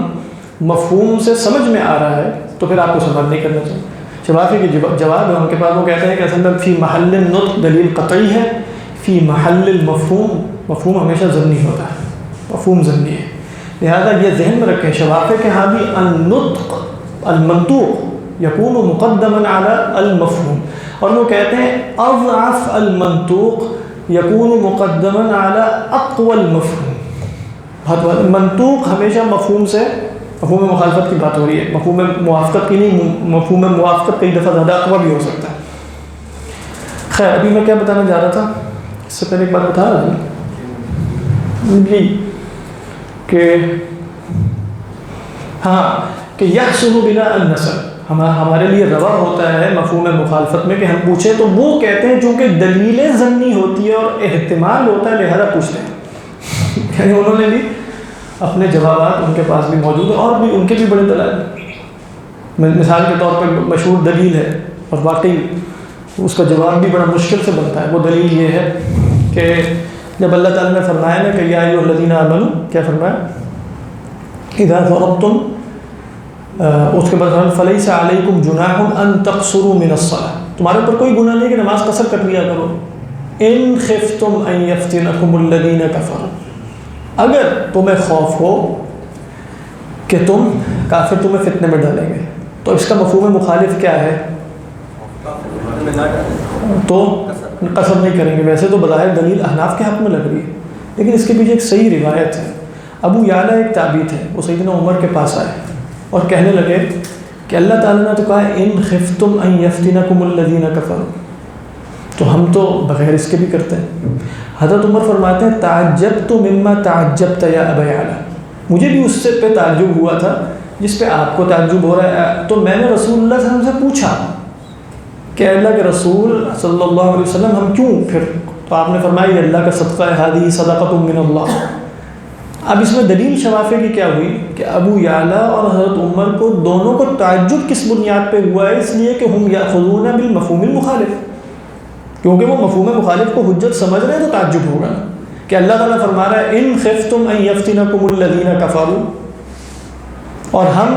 مفہوم سے سمجھ میں آ رہا ہے تو پھر آپ کو سوال نہیں کرنا چاہیے. شوافی کے جواب ہے ان کے پاس، وہ کہتے ہیں کہ اصل میں فی محل النطق دلیل قطعی ہے، فی محل المفہوم مفہوم ہمیشہ ضمنی ہوتا ہے، مفہوم ضمنی ہے. لہذا یہ ذہن میں رکھیں شوافی کے ہاں بھی النطق المنطوق یکون مقدما علی المفہوم، اور وہ کہتے ہیں اضعف المنطوق یکون مقدما علی اقوى المفہوم. منطوق ہمیشہ مفہوم سے، مفہوم مخالفت کی بات ہو رہی ہے، مفہوم موافقت کی نہیں. مفہوم موافقت کئی دفعہ زیادہ اقویٰ بھی ہو سکتا ہے. خیر، ابھی میں کیا بتانا چاہ رہا تھا؟ اس سے پہلے ایک بات بتا رہا تھا جی کہ ہاں کہ یحسن بنا ان نسأل، ہمارے لیے روا ہوتا ہے مفہوم مخالفت میں کہ ہم پوچھیں. تو وہ کہتے ہیں چونکہ دلیلیں ضمنی ہوتی ہے اور احتمال ہوتا ہے لہذا پوچھتے ہیں. یعنی انہوں نے بھی اپنے جوابات ان کے پاس بھی موجود ہیں اور بھی ان کے بھی بڑے دلائل. مثال کے طور پر مشہور دلیل ہے اور واقعی اس کا جواب بھی بڑا مشکل سے بنتا ہے. وہ دلیل یہ ہے کہ جب اللہ تعالیٰ نے فرمایا نا کہ یا ایھا الذین آمنوا، کیا فرمایا؟ اذا ضربتم، اس کے بعد فلیس علیکم جناح ان تقصروا من الصلاۃ، تمہارے اوپر کوئی گناہ نہیں کہ نماز قصر کر لیا کرو. ان خفتم ان یفتنکم الذین کفروا، اگر تمہیں خوف ہو کہ کافر تمہیں فتنے میں ڈالیں گے. تو اس کا مفہوم مخالف کیا ہے؟ تو قسم نہیں کریں گے. ویسے تو بظاہر دلیل احناف کے حق میں لگ رہی ہے، لیکن اس کے پیچھے ایک صحیح روایت ہے. ابو یعلا ایک تابعی تھے، وہ سیدنا عمر کے پاس آئے اور کہنے لگے کہ اللہ تعالیٰ نے تو کہا ان خفتم ان یفتنکم الذین کفروا، تو ہم تو بغیر اس کے بھی کرتے ہیں. حضرت عمر فرماتے ہیں تعجبت مما تعجبت یا ابا یعلا، مجھے بھی اس سے پہ تعجب ہوا تھا جس پہ آپ کو تعجب ہو رہا ہے. تو میں نے رسول اللہ صلی اللہ علیہ وسلم سے پوچھا کہ اللہ کے رسول صلی اللہ علیہ وسلم ہم کیوں پھر؟ تو آپ نے فرمایا یہ اللہ کا صدقہ ہے، ہذہ صدقۃ من اللہ. اب اس میں دلیل شوافی کی کیا ہوئی کہ ابو یعلا اور حضرت عمر کو دونوں کو تعجب کس بنیاد پہ ہوا ہے؟ اس لیے کہ ہم یاخذون بالمفہوم المخالف، کیونکہ وہ مفہوم مخالف کو حجت سمجھ رہے ہیں تو تعجب ہوگا نا کہ اللہ تعالیٰ فرما رہا ہے ان خفتم ان یفتنکم الذین کفروا، اور ہم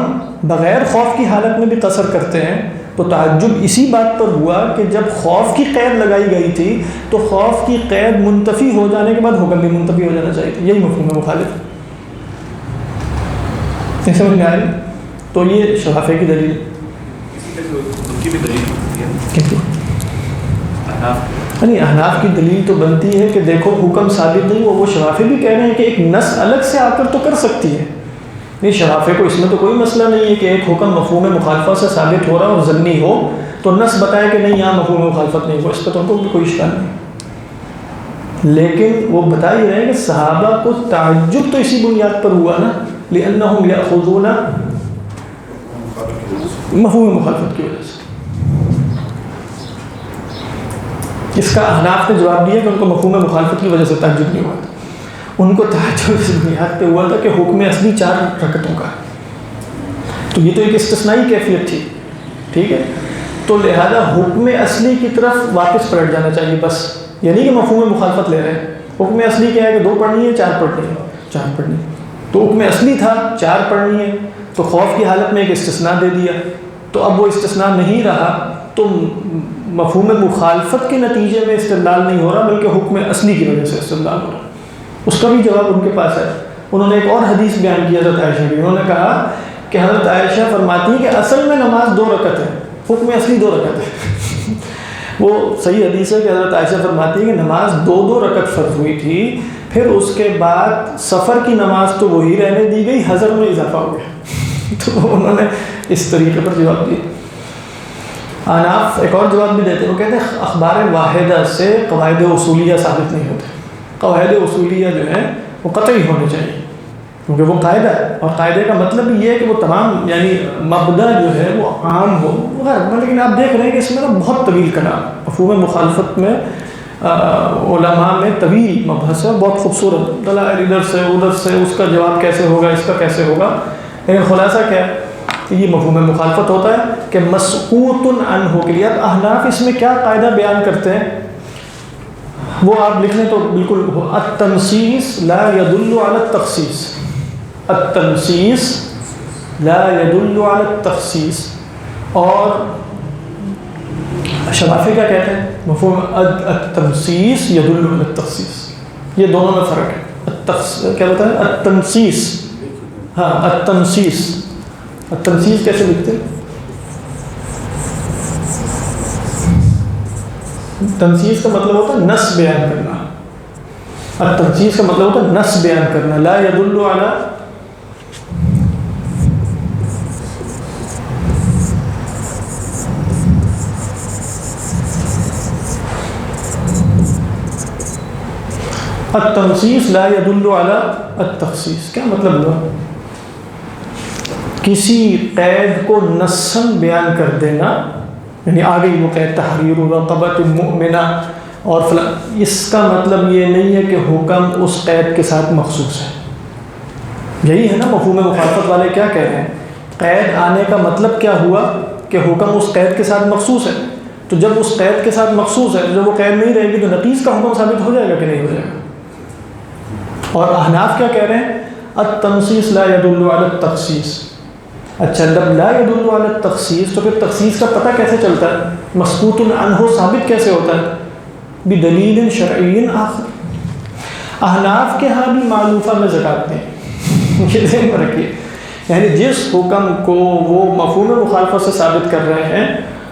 بغیر خوف کی حالت میں بھی قصر کرتے ہیں. تو تعجب اسی بات پر ہوا کہ جب خوف کی قید لگائی گئی تھی تو خوف کی قید منتفی ہو جانے کے بعد حکم بھی منتفی ہو جانا چاہیے. یہی مفہوم مخالف. سمجھ میں آ رہی؟ تو یہ شوافی کی دلیل. یعنی احناف کی دلیل تو بنتی ہے کہ دیکھو حکم ثابت نہیں ہو. وہ شوافی بھی کہہ رہے ہیں کہ ایک نص الگ سے آ کر تو کر سکتی ہے. نہیں، شوافی کو اس میں تو کوئی مسئلہ نہیں ہے کہ ایک حکم مفہوم مخالفت سے ثابت ہو رہا اور ضمنی ہو تو نص بتائے کہ نہیں یہاں مفہوم مخالفت نہیں ہو، اس پہ تو ان کو بھی کوئی اشکال نہیں. لیکن وہ بتا ہی رہے ہیں کہ صحابہ کو تعجب تو اسی بنیاد پر ہوا نا لأنہم یأخذون مفہوم مخالفت کی وجہ سے. اس کا احناف نے جواب دیا کہ ان کو مفہوم مخالفت کی وجہ سے تعجب نہیں ہوا تھا، ان کو تعجب اس بنیاد پہ ہوا تھا کہ حکم اصلی 4 رکعتوں کا، تو یہ تو ایک استثنائی کیفیت تھی، ٹھیک ہے، تو لہذا حکم اصلی کی طرف واپس پلٹ جانا چاہیے بس، یہ نہیں کہ مفہوم مخالفت لے رہے ہیں، حکم اصلی کیا ہے کہ 2 پڑھنی ہے 4 پڑھنی ہے، 4 پڑھنی ہے، تو حکم اصلی تھا 4 پڑھنی ہے، تو خوف کی حالت میں ایک استثناء دے دیا، تو اب وہ استثناء نہیں رہا تو مفہوم مخالفت کے نتیجے میں استدلال نہیں ہو رہا بلکہ حکم اصلی کی وجہ سے استدلال ہو رہا۔ اس کا بھی جواب ان کے پاس ہے، انہوں نے ایک اور حدیث بیان کی حضرت عائشہ کی، انہوں نے کہا کہ حضرت عائشہ فرماتی ہیں کہ اصل میں نماز 2 رکعت ہے، حکم اصلی 2 رکعت ہے۔ وہ صحیح حدیث ہے کہ حضرت عائشہ فرماتی ہیں کہ نماز 2 رکعت فرض ہوئی تھی، پھر اس کے بعد سفر کی نماز تو وہی رہنے دی گئی، حضر میں اضافہ ہو گیا۔ تو انہوں نے اس طریقے پر جواب دیا۔ احناف ایک اور جواب بھی دیتے ہیں، وہ کہتے ہیں اخبار واحدہ سے قواعد اصولیہ ثابت نہیں ہوتے، قواعد اصولیہ جو ہیں وہ قطعی ہونے چاہیے کیونکہ وہ قاعدہ ہے، اور قاعدے کا مطلب یہ ہے کہ وہ تمام یعنی مبدا جو ہے وہ عام ہو، لیکن آپ دیکھ رہے ہیں کہ اس میں نا بہت طویل کلام، مفہوم مخالفت میں علماء میں طویل مبحث ہے، بہت خوبصورت دلائل ادھر سے ادھر سے، اس کا جواب کیسے ہوگا، اس کا کیسے ہوگا، لیکن خلاصہ کیا ہے کہ یہ مفہوم مخالفت ہوتا ہے کہ مسقوط عنہ کے لیے۔ اب احناف اس میں کیا قاعدہ بیان کرتے ہیں وہ آپ لکھ لیں تو بالکل، التنصیص لا يدل على التخصیص، التنصیص لا يدل على التخصیص، اور شرافی کیا کہتے ہیں مفہوم التنصیص يدل على التخصیص، یہ دونوں میں فرق ہے۔ کیا بتا ہے التنصیص، ہاں التنصیص، التنصیص کیسے لکھتے ہیں؟ تنصیص کا مطلب ہوتا ہے نص بیان کرنا، التنصیص کا مطلب ہوتا ہے نص بیان کرنا، لا يدل على التنصیص لا يدل على التخصیص، کیا مطلب ہوا؟ کسی قید کو نصاً بیان کر دینا، یعنی آگے وہ قید تحریر رقبۃ مؤمنہ اور فلاں، اس کا مطلب یہ نہیں ہے کہ حکم اس قید کے ساتھ مخصوص ہے۔ یہی ہے نا مفہوم مخالفت والے کیا کہہ رہے ہیں، قید آنے کا مطلب کیا ہوا کہ حکم اس قید کے ساتھ مخصوص ہے، تو جب اس قید کے ساتھ مخصوص ہے، جب وہ قید نہیں رہے گی تو نقیص کا حکم ثابت ہو جائے گا کہ نہیں ہو جائے گا۔ اور احناف کیا کہہ رہے ہیں، التنصیص لا يدل على التخصیص۔ اچھا جب لا يدل على التخصیص تو پھر تخصیص کا پتہ کیسے چلتا ہے، مسقوط عنہ ثابت کیسے ہوتا ہے، بدلیل شرعی آخر۔ احناف کے ہاں بھی معلوفہ میں زکوٰۃ نہیں، یہ ذہن میں رکھیے، یعنی جس حکم کو وہ مفہوم مخالفت سے ثابت کر رہے ہیں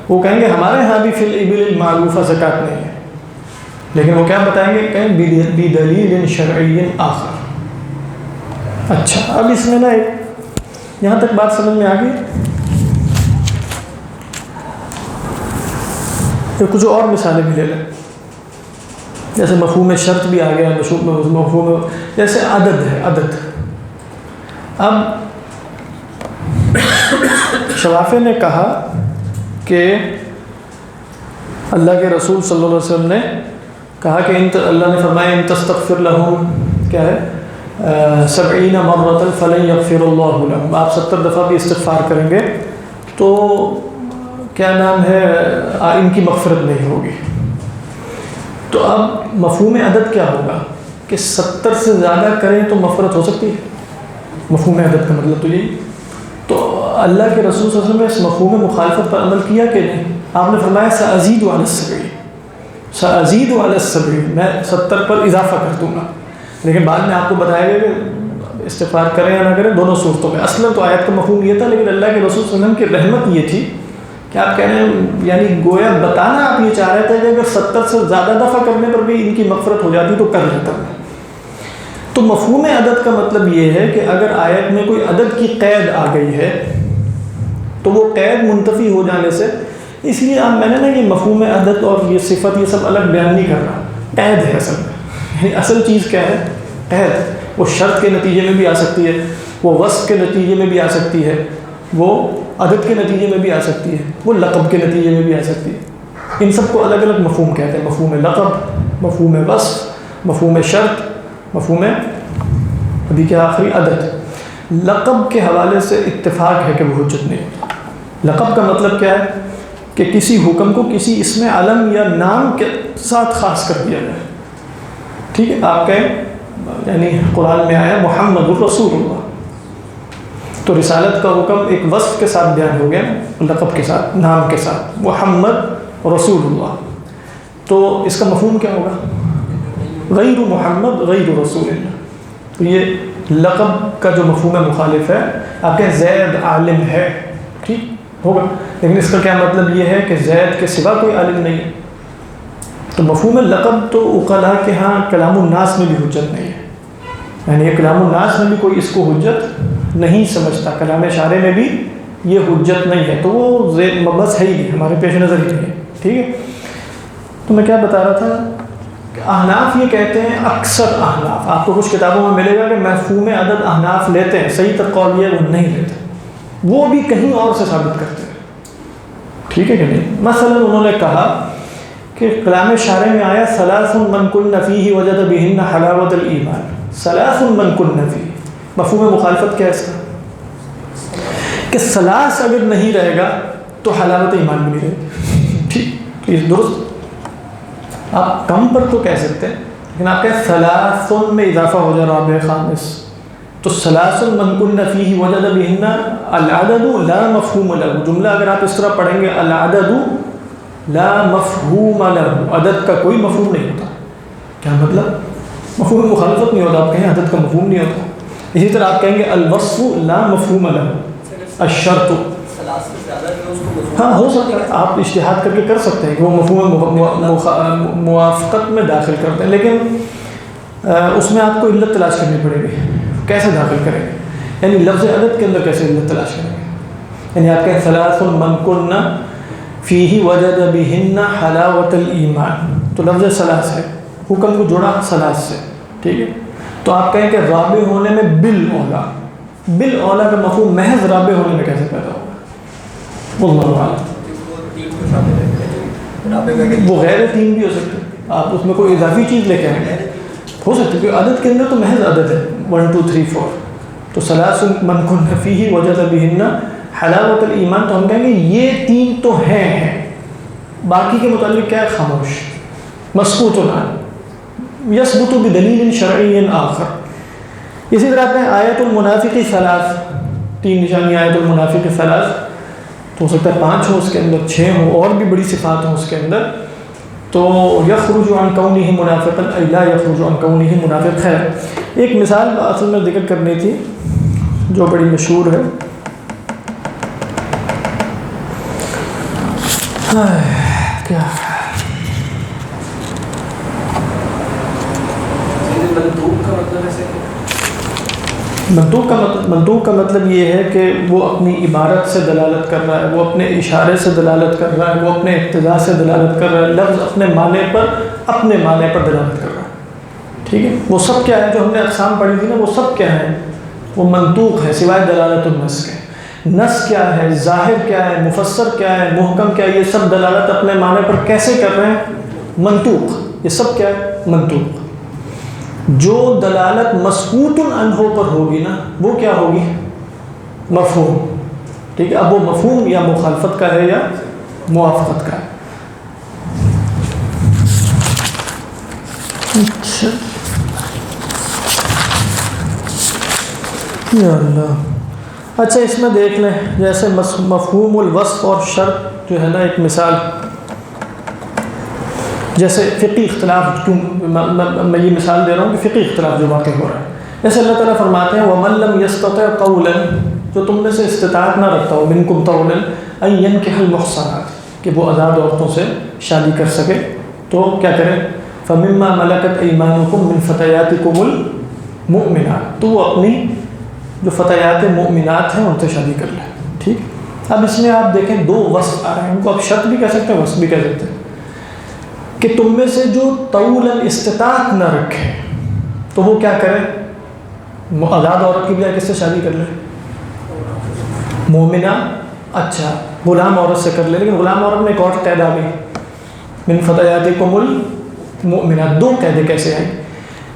وہ کہیں گے ہمارے ہاں بھی فی الابل المعلوفہ زکوٰۃ نہیں ہے، لیکن وہ کیا بتائیں گے، کہیں بدلیل شرعی آخر۔ اچھا اب اس میں نا یہاں تک بات سمجھ میں آ گئی، تو کچھ اور مثالیں بھی لے لیں، جیسے مفہوم شرط بھی آ گیا، مفہوم جیسے عدد ہے، عدد۔ اب شوافی نے کہا کہ اللہ کے رسول صلی اللہ علیہ وسلم نے کہا کہ اللہ نے فرمایا ان تستغفر لہم کیا ہے 70 مرۃ فلن یغفر اللہ لہم، آپ 70 دفعہ بھی استغفار کریں گے تو کیا نام ہے ان کی مغفرت نہیں ہوگی۔ تو اب مفہوم عدد کیا ہوگا کہ 70 سے زیادہ کریں تو مغفرت ہو سکتی ہے، مفہوم عدد کا مطلب تو یہی۔ تو اللہ کے رسول صلی اللہ علیہ وسلم نے اس مفہوم مخالفت پر عمل کیا کہ نہیں، آپ نے فرمایا سأزید علی السبعین، سأزید علی السبعین، میں 70 پر اضافہ کر دوں گا، لیکن بعد میں آپ کو بتایا گیا کہ استغفار کریں یا نہ کریں دونوں صورتوں میں۔ اصلا تو آیت کا مفہوم یہ تھا، لیکن اللہ کے رسول صلی اللہ علیہ وسلم کی رحمت یہ تھی کہ آپ کہہ رہے ہیں یعنی گویا بتانا آپ یہ چاہ رہے تھے کہ اگر 70 سے زیادہ دفعہ کرنے پر بھی ان کی مغفرت ہو جاتی تو کر لیتا ہوں۔ تو مفہوم عدد کا مطلب یہ ہے کہ اگر آیت میں کوئی عدد کی قید آ گئی ہے تو وہ قید منتفی ہو جانے سے، اس لیے اب میں نے نا یہ مفہوم عدد اور یہ صفت یہ سب الگ بیان نہیں کر رہا، قید ہے اصل میں، اصل چیز کیا ہے، قید۔ وہ شرط کے نتیجے میں بھی آ سکتی ہے، وہ وصف کے نتیجے میں بھی آ سکتی ہے، وہ عدد کے نتیجے میں بھی آ سکتی ہے، وہ لقب کے نتیجے میں بھی آ سکتی ہے۔ ان سب کو الگ الگ مفہوم کہتے ہیں، مفہوم لقب، مفہوم وصف، مفہوم شرط، مفہوم ابھی کیا آخری عدد۔ لقب کے حوالے سے اتفاق ہے کہ وہ حجت نہیں ہوتا۔ لقب کا مطلب کیا ہے کہ کسی حکم کو کسی اسم علم یا نام کے ساتھ خاص کر دیا جائے، ٹھیک ہے۔ آپ کہیں یعنی قرآن میں آیا محمد الرسول اللہ، تو رسالت کا حکم ایک وصف کے ساتھ بیان ہو گیا، لقب کے ساتھ، نام کے ساتھ، محمد رسول اللہ، تو اس کا مفہوم کیا ہوگا؟ غیر محمد غیر رسول اللہ۔ تو یہ لقب کا جو مفہوم مخالف ہے، آپ کہیں زید عالم ہے، ٹھیک ہوگا، لیکن اس کا کیا مطلب یہ ہے کہ زید کے سوا کوئی عالم نہیں ہے۔ تو مفہوم لقب تو عقلاء کے ہاں کلام الناس میں بھی حجت نہیں ہے، یعنی یہ کلام الناس میں بھی کوئی اس کو حجت نہیں سمجھتا، کلام شارع میں بھی یہ حجت نہیں ہے، تو وہ بس ہے ہی نہیں، ہمارے پیش نظر ہی نہیں ہے، ٹھیک ہے۔ تو میں کیا بتا رہا تھا کہ احناف یہ کہتے ہیں، اکثر احناف، آپ کو کچھ کتابوں میں ملے گا کہ مفہوم عدد احناف لیتے ہیں، صحیح تر قول یہ وہ نہیں لیتے، وہ بھی کہیں اور سے ثابت کرتے ہیں، ٹھیک ہے کہ نہیں۔ مثلا انہوں نے کہا کہ کلام شارع میں آیا ثلاث من کن فیہ وجد بہن حلاوت الایمان، ثلاث من کن فیہ، مفہوم مخالفت کیا ہے اس کا؟ کہ ثلاث اگر نہیں رہے گا تو حلاوت ایمان بھی نہیں رہے گی، ٹھیک، یہ درست، آپ کم پر تو کہہ سکتے ہیں، لیکن آپ کہہ ثلاث میں اضافہ ہو جائے رابع خامس، تو ثلاث من کن فیہ وجد بہن العدد لا مفہوم له، جملہ اگر آپ اس طرح پڑھیں گے العدد لا مفہوم له، عدد کا کوئی مفہوم نہیں ہوتا، کیا مطلب؟ مفہوم مخالفت نہیں ہوتا، آپ کہیں عدد کا مفہوم نہیں ہوتا۔ اسی طرح آپ کہیں گے الوصف لا مفہوم له، الشرط، ہاں ہو سکتا ہے، آپ اجتہاد کر کے کر سکتے ہیں کہ وہ مفہوم موافقت میں داخل کرتے ہیں، لیکن اس میں آپ کو علت تلاش کرنی پڑے گی، کیسے داخل کریں گے؟ یعنی لفظ عدد کے اندر کیسے علت تلاش کریں گے؟ یعنی آپ کہیں ثلاث من کن فیہ وجد بہن حلاوت الایمان، تو لفظ ثلاث ہے، حکم کو جوڑا ثلاث سے، ٹھیک ہے، تو آپ کہیں کہ رابع ہونے میں بالاولا، بالاولا کا مفہوم محض رابع ہونے میں کیسے پیدا ہوگا؟ واللہ اعلم۔ وہ غیر تین بھی ہو سکتے ہیں، آپ اس میں کوئی اضافی چیز لے کے آئیں، ہو سکتی ہے، کیونکہ عدد کے اندر تو محض عدد ہے 1 2 3 4، تو ثلاث من کن فیہ وجد بہن حلاوت الایمان، تو ہم کہیں گے یہ تین تو ہیں، باقی کے متعلق کیا ہے؟ خاموش، مسکوت عنہ، یثبت بدلیل شرعی آخر۔ اسی طرح پہ آیت المنافق ثلاث، تین نشانی آیت المنافق ثلاث، تو ہو سکتا ہے 5 ہو اس کے اندر، 6 ہو، اور بھی بڑی صفات ہوں اس کے اندر، تو یخرج عن کونہ منافقا ای لا یخرج عن کونہ منافق۔ خیر، ایک مثال اصل میں ذکر کرنی تھی جو بڑی مشہور ہے، کیا منطوق کا مطلب یہ ہے کہ وہ اپنی عبارت سے دلالت کر رہا ہے، وہ اپنے اشارے سے دلالت کر رہا ہے، وہ اپنے اقتضاء سے دلالت کر رہا ہے، لفظ اپنے معنی پر دلالت کر رہا ہے، ٹھیک ہے۔ وہ سب کیا ہے جو ہم نے اقسام پڑھی تھی نا، وہ سب کیا ہے؟ وہ منطوق ہے، سوائے دلالت النص کے۔ نص کیا ہے، ظاہر کیا ہے، مفسر کیا ہے، محکم کیا ہے، یہ سب دلالت اپنے معنی پر کیسے کر رہے ہیں؟ منطوق، یہ سب کیا ہے؟ منطوق۔ جو دلالت مسکوت عنہ پر ہوگی نا، وہ کیا ہوگی؟ مفہوم، ٹھیک ہے۔ اب وہ مفہوم یا مخالفت کا ہے یا موافقت کا ہے۔ اچھا یا اللہ، اچھا اس میں دیکھ لیں، جیسے مفہوم الوصف اور شرط جو ہے نا، ایک مثال جیسے فقی اختلاف، میں یہ مثال دے رہا ہوں کہ فقی اختلاف جو واقع ہو رہا ہے، جیسے اللہ تعالیٰ فرماتے ہیں وَمَن لَّمْ يَسْتَطِعْ قَوْلًا، جو تم میں سے استطاعت نہ رکھتا ہو، مِنْكُمْ طَوْلًا أَن يَنْكِحَ الْمُحْصَنَاتِ، کہ وہ آزاد عورتوں سے شادی کر سکے، تو کیا کریں؟ فَمِمَّا مَلَكَتْ أَيْمَانُكُمْ مِنْ فَتَيَاتِكُمُ الْمُؤْمِنَاتِ، تو وہ اپنی جو فتیات مؤمنات ہیں ان سے شادی کر لیں، ٹھیک۔ اب اس میں آپ دیکھیں دو وصف آ رہے ہیں، ان کو آپ شرط بھی کہہ سکتے ہیں، وصف بھی کہہ سکتے ہیں، کہ تم میں سے جو طولاً استطاعت نہ رکھے تو وہ کیا کرے؟ آزاد عورت کی بجائے کس سے شادی کر لے؟ مومنہ، اچھا غلام عورت سے کر لے، لیکن غلام عورت میں ایک اور قید آ گئی من فتياتكم المؤمنات. دو قیدیں کیسے ہیں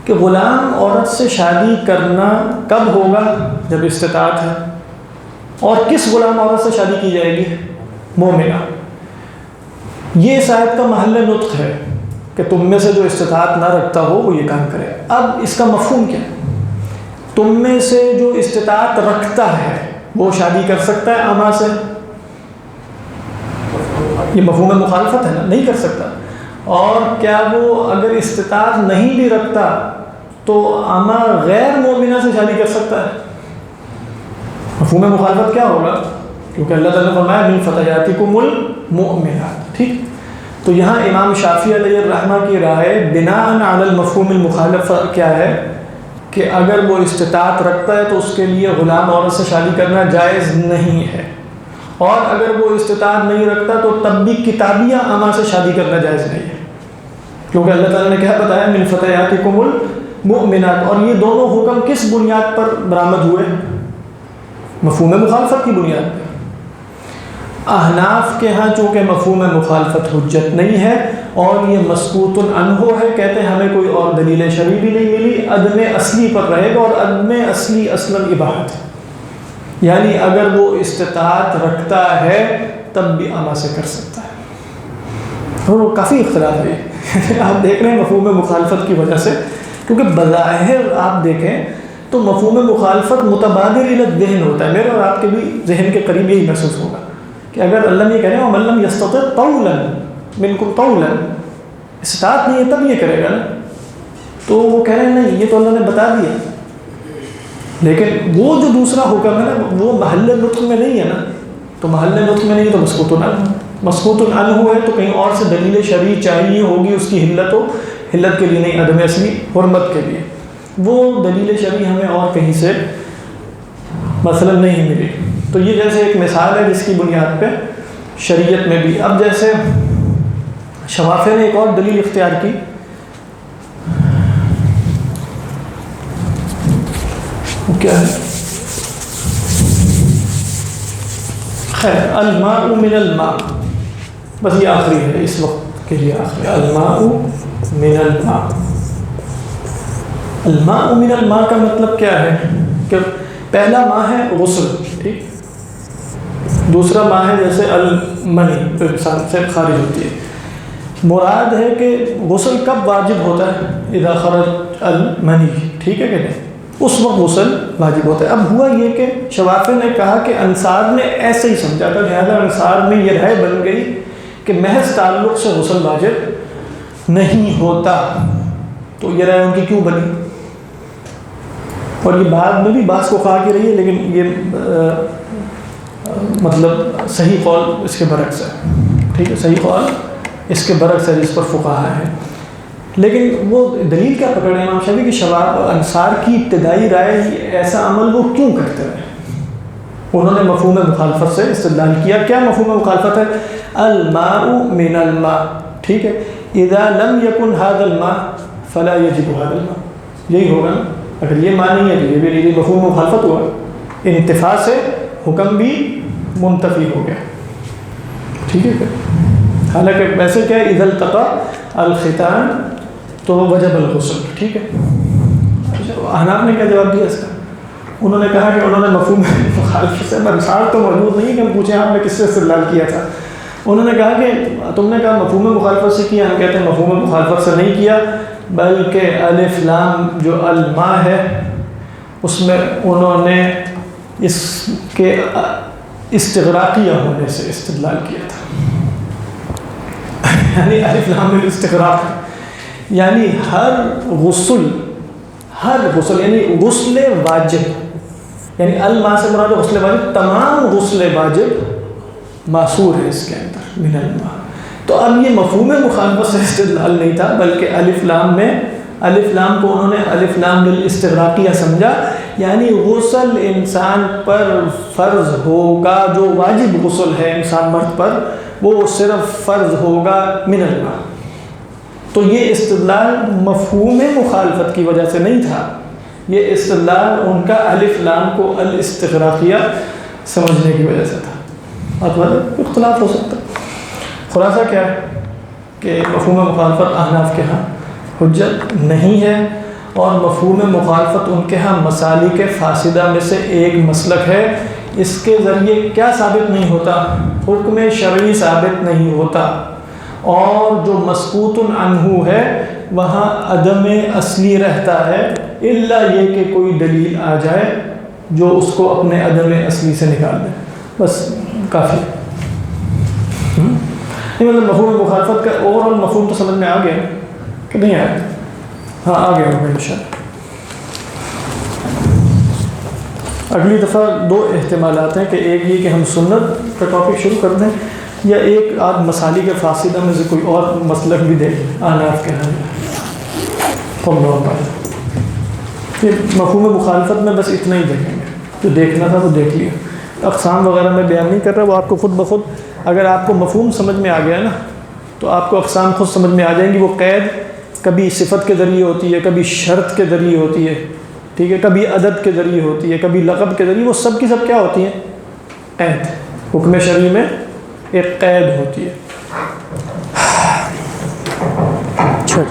کہ غلام عورت سے شادی کرنا کب ہوگا؟ جب استطاعت ہے. اور کس غلام عورت سے شادی کی جائے گی؟ مومنہ. یہ اس آیت کا محل نطق ہے کہ تم میں سے جو استطاعت نہ رکھتا ہو وہ یہ کام کرے. اب اس کا مفہوم کیا ہے؟ تم میں سے جو استطاعت رکھتا ہے وہ شادی کر سکتا ہے اما سے؟ یہ مفہوم مخالفت ہے نا، نہیں کر سکتا. اور کیا وہ اگر استطاعت نہیں بھی رکھتا تو اما غیر مومنہ سے شادی کر سکتا ہے؟ مفہوم مخالفت کیا ہوگا؟ کیونکہ اللہ تعالیٰ نے فرمایا من فتياتكم المؤمنات. ٹھیک. تو یہاں امام شافعی علیہ الرحمہ کی رائے بناء علی المفہوم المخالف کیا ہے کہ اگر وہ استطاعت رکھتا ہے تو اس کے لیے غلام عورت سے شادی کرنا جائز نہیں ہے، اور اگر وہ استطاعت نہیں رکھتا تو تب بھی کتابیہ اما سے شادی کرنا جائز نہیں ہے، کیونکہ اللہ تعالیٰ نے کیا بتایا من فتياتكم المؤمنات. اور یہ دونوں حکم کس بنیاد پر برآمد ہوئے؟ مفہوم مخالفت کی بنیاد پر. احناف کے ہاں چونکہ مفہوم مخالفت حجت نہیں ہے اور یہ مسکوت عنہ ہے، کہتے ہیں ہمیں کوئی اور دلیل شرعی بھی نہیں ملی، عدم اصلی پر رہے گا. اور عدم اصلی اصلاً اباحت ہے، یعنی اگر وہ استطاعت رکھتا ہے تب بھی اما سے کر سکتا ہے. اور کافی اختلاف ہے آپ دیکھ رہے ہیں مفہوم مخالفت کی وجہ سے، کیونکہ بظاہر آپ دیکھیں تو مفہوم مخالفت متبادر الی الذہن ہوتا ہے. میرے اور آپ کے بھی ذہن کے قریب یہی محسوس ہوگا کہ اگر اللہ یہ کہہ رہے ہیں وَمَن لَّمْ يَسْتَطِعْ طَوْلًا مِنْكُمْ طَوْلًا، استطاعت نہیں ہے تب یہ کرے گا نا، تو وہ کہہ رہے ہیں نہیں، یہ تو اللہ نے بتا دیا. لیکن وہ جو دوسرا حکم ہے نا وہ محل نطق میں نہیں ہے نا، تو محل نطق میں نہیں تو مسکوت عنہ. مسکوت عنہ ہے تو کہیں اور سے دلیل شرعی چاہیے ہوگی اس کی حلت کے لیے نہیں، عدم اصلی حرمت کے لیے. وہ دلیل شرعی ہمیں اور کہیں سے مثلا نہیں ملی. تو یہ جیسے ایک مثال ہے جس کی بنیاد پہ شریعت میں بھی. اب جیسے شوافع نے ایک اور دلیل اختیار کی، وہ کیا ہے؟ خیر، الماء من الماء، بس یہ آخری ہے اس وقت کے لیے، آخری. الماء من الماء. الماء من الماء کا مطلب کیا ہے کہ پہلا ماء ہے غسل، ٹھیک، دوسرا ماء ہے جیسے المنی جو انسان سے خارج ہوتی ہے. مراد ہے کہ غسل کب واجب ہوتا ہے؟ اذا خرج المنی، ٹھیک ہے کہ نہیں، اس وقت غسل واجب ہوتا ہے. اب ہوا یہ کہ شوافع نے کہا کہ انصار نے ایسے ہی سمجھا تھا، لہذا انصار میں یہ رائے بن گئی کہ محض تعلق سے غسل واجب نہیں ہوتا. تو یہ رائے ان کی کیوں بنی؟ اور یہ بعد میں بھی بعض کو کہا کی رہی ہے، لیکن یہ مطلب صحیح قول اس کے برعکس ہے، ٹھیک ہے، صحیح قول اس کے برعکس ہے جس پر فقہا ہے. لیکن وہ دلیل کیا پکڑے امام شافعی کی؟ شواب انصار کی ابتدائی رائے ایسا عمل وہ کیوں کرتے رہے؟ انہوں نے مفہوم مخالفت سے استدلال کیا. کیا مفہوم مخالفت ہے؟ الماء من الماء، ٹھیک ہے، اذا لم يكن هذا الماء فلا يجب هذا الماء. یہی ہوگا نا، اگر یہ ماء نہیں ہے تو یہ بھی نہیں، مفہوم مخالفت ہوا. انتفاع سے حکم بھی منتفی ہو گیا، ٹھیک ہے. حالانکہ ویسے کیا ہے، اذا التقى الختان تو وجب الغسل، ٹھیک ہے. احناف نے کیا جواب دیا اس کا؟ انہوں نے کہا کہ انہوں نے مفہوم مخالفت سے، مثال تو موجود نہیں کہ ہم پوچھیں آپ نے کس سے استدلال کیا تھا. انہوں نے کہا کہ تم نے کہا مفہوم مخالفت سے کیا، ہم کہتے ہیں مفہوم مخالفت سے نہیں کیا، بلکہ الف لام جو الماء ہے اس میں انہوں نے اس کے استغراقیہ ہونے سے استدلال کیا تھا. یعنی الف لام میں استغراق، یعنی ہر غسل یعنی غسل واجب، یعنی الماء سے مراد غسل واجب، تمام غسل واجب معصور ہے اس کے اندر من الماء. تو اب یہ مفہوم مخالفت سے استدلال نہیں تھا، بلکہ الف لام کو انہوں نے الف لام للاستغراقیہ سمجھا، یعنی غسل انسان پر فرض ہوگا، جو واجب غسل ہے انسان مرد پر وہ صرف فرض ہوگا من الماء. تو یہ استدلال مفہوم مخالفت کی وجہ سے نہیں تھا، یہ استدلال ان کا الف لام کو الاستغراقیہ سمجھنے کی وجہ سے تھا. اب اختلاف ہو سکتا ہے. خلاصہ کیا ہے کہ مفہوم مخالفت احناف کے ہاں حجت نہیں ہے، اور مفہوم مخالفت ان کے ہاں مسالک فاسدہ میں سے ایک مسلک ہے۔ اس کے ذریعے کیا ثابت نہیں ہوتا؟ حکم شرعی ثابت نہیں ہوتا، اور جو مسکوت عنہ ہے وہاں عدم اصلی رہتا ہے، الا یہ کہ کوئی دلیل آ جائے جو اس کو اپنے عدم اصلی سے نکال دے، بس کافی۔ نہیں مطلب مفہوم مخالفت کا اوورآل مفہوم تو سمجھ میں آ گیا کہ نہیں آیا؟ ہاں آ گیا ہوگا انشاءاللہ۔ اگلی دفعہ دو احتمالات ہیں کہ ایک یہ کہ ہم سنت کا ٹاپک شروع کر دیں، یا ایک آدھ مسالک فاسدہ میں سے کوئی اور مسلک بھی دیں احناف کے ہاں۔ یہ مفہوم مخالفت میں بس اتنا ہی دیکھیں گے، جو دیکھنا تھا وہ دیکھ لیا۔ اقسام وغیرہ میں بیان نہیں کر رہا، وہ آپ کو خود بخود اگر آپ کو مفہوم سمجھ میں آ گیا نا تو آپ کو اقسام خود سمجھ میں آ جائیں گی۔ وہ قید کبھی صفت کے ذریعے ہوتی ہے، کبھی شرط کے ذریعے ہوتی ہے، ٹھیک ہے، کبھی عدد کے ذریعے ہوتی ہے، کبھی لقب کے ذریعے، وہ سب کی سب کیا ہوتی ہیں؟ قید۔ حکم شرعی میں ایک قید ہوتی ہے۔ اچھا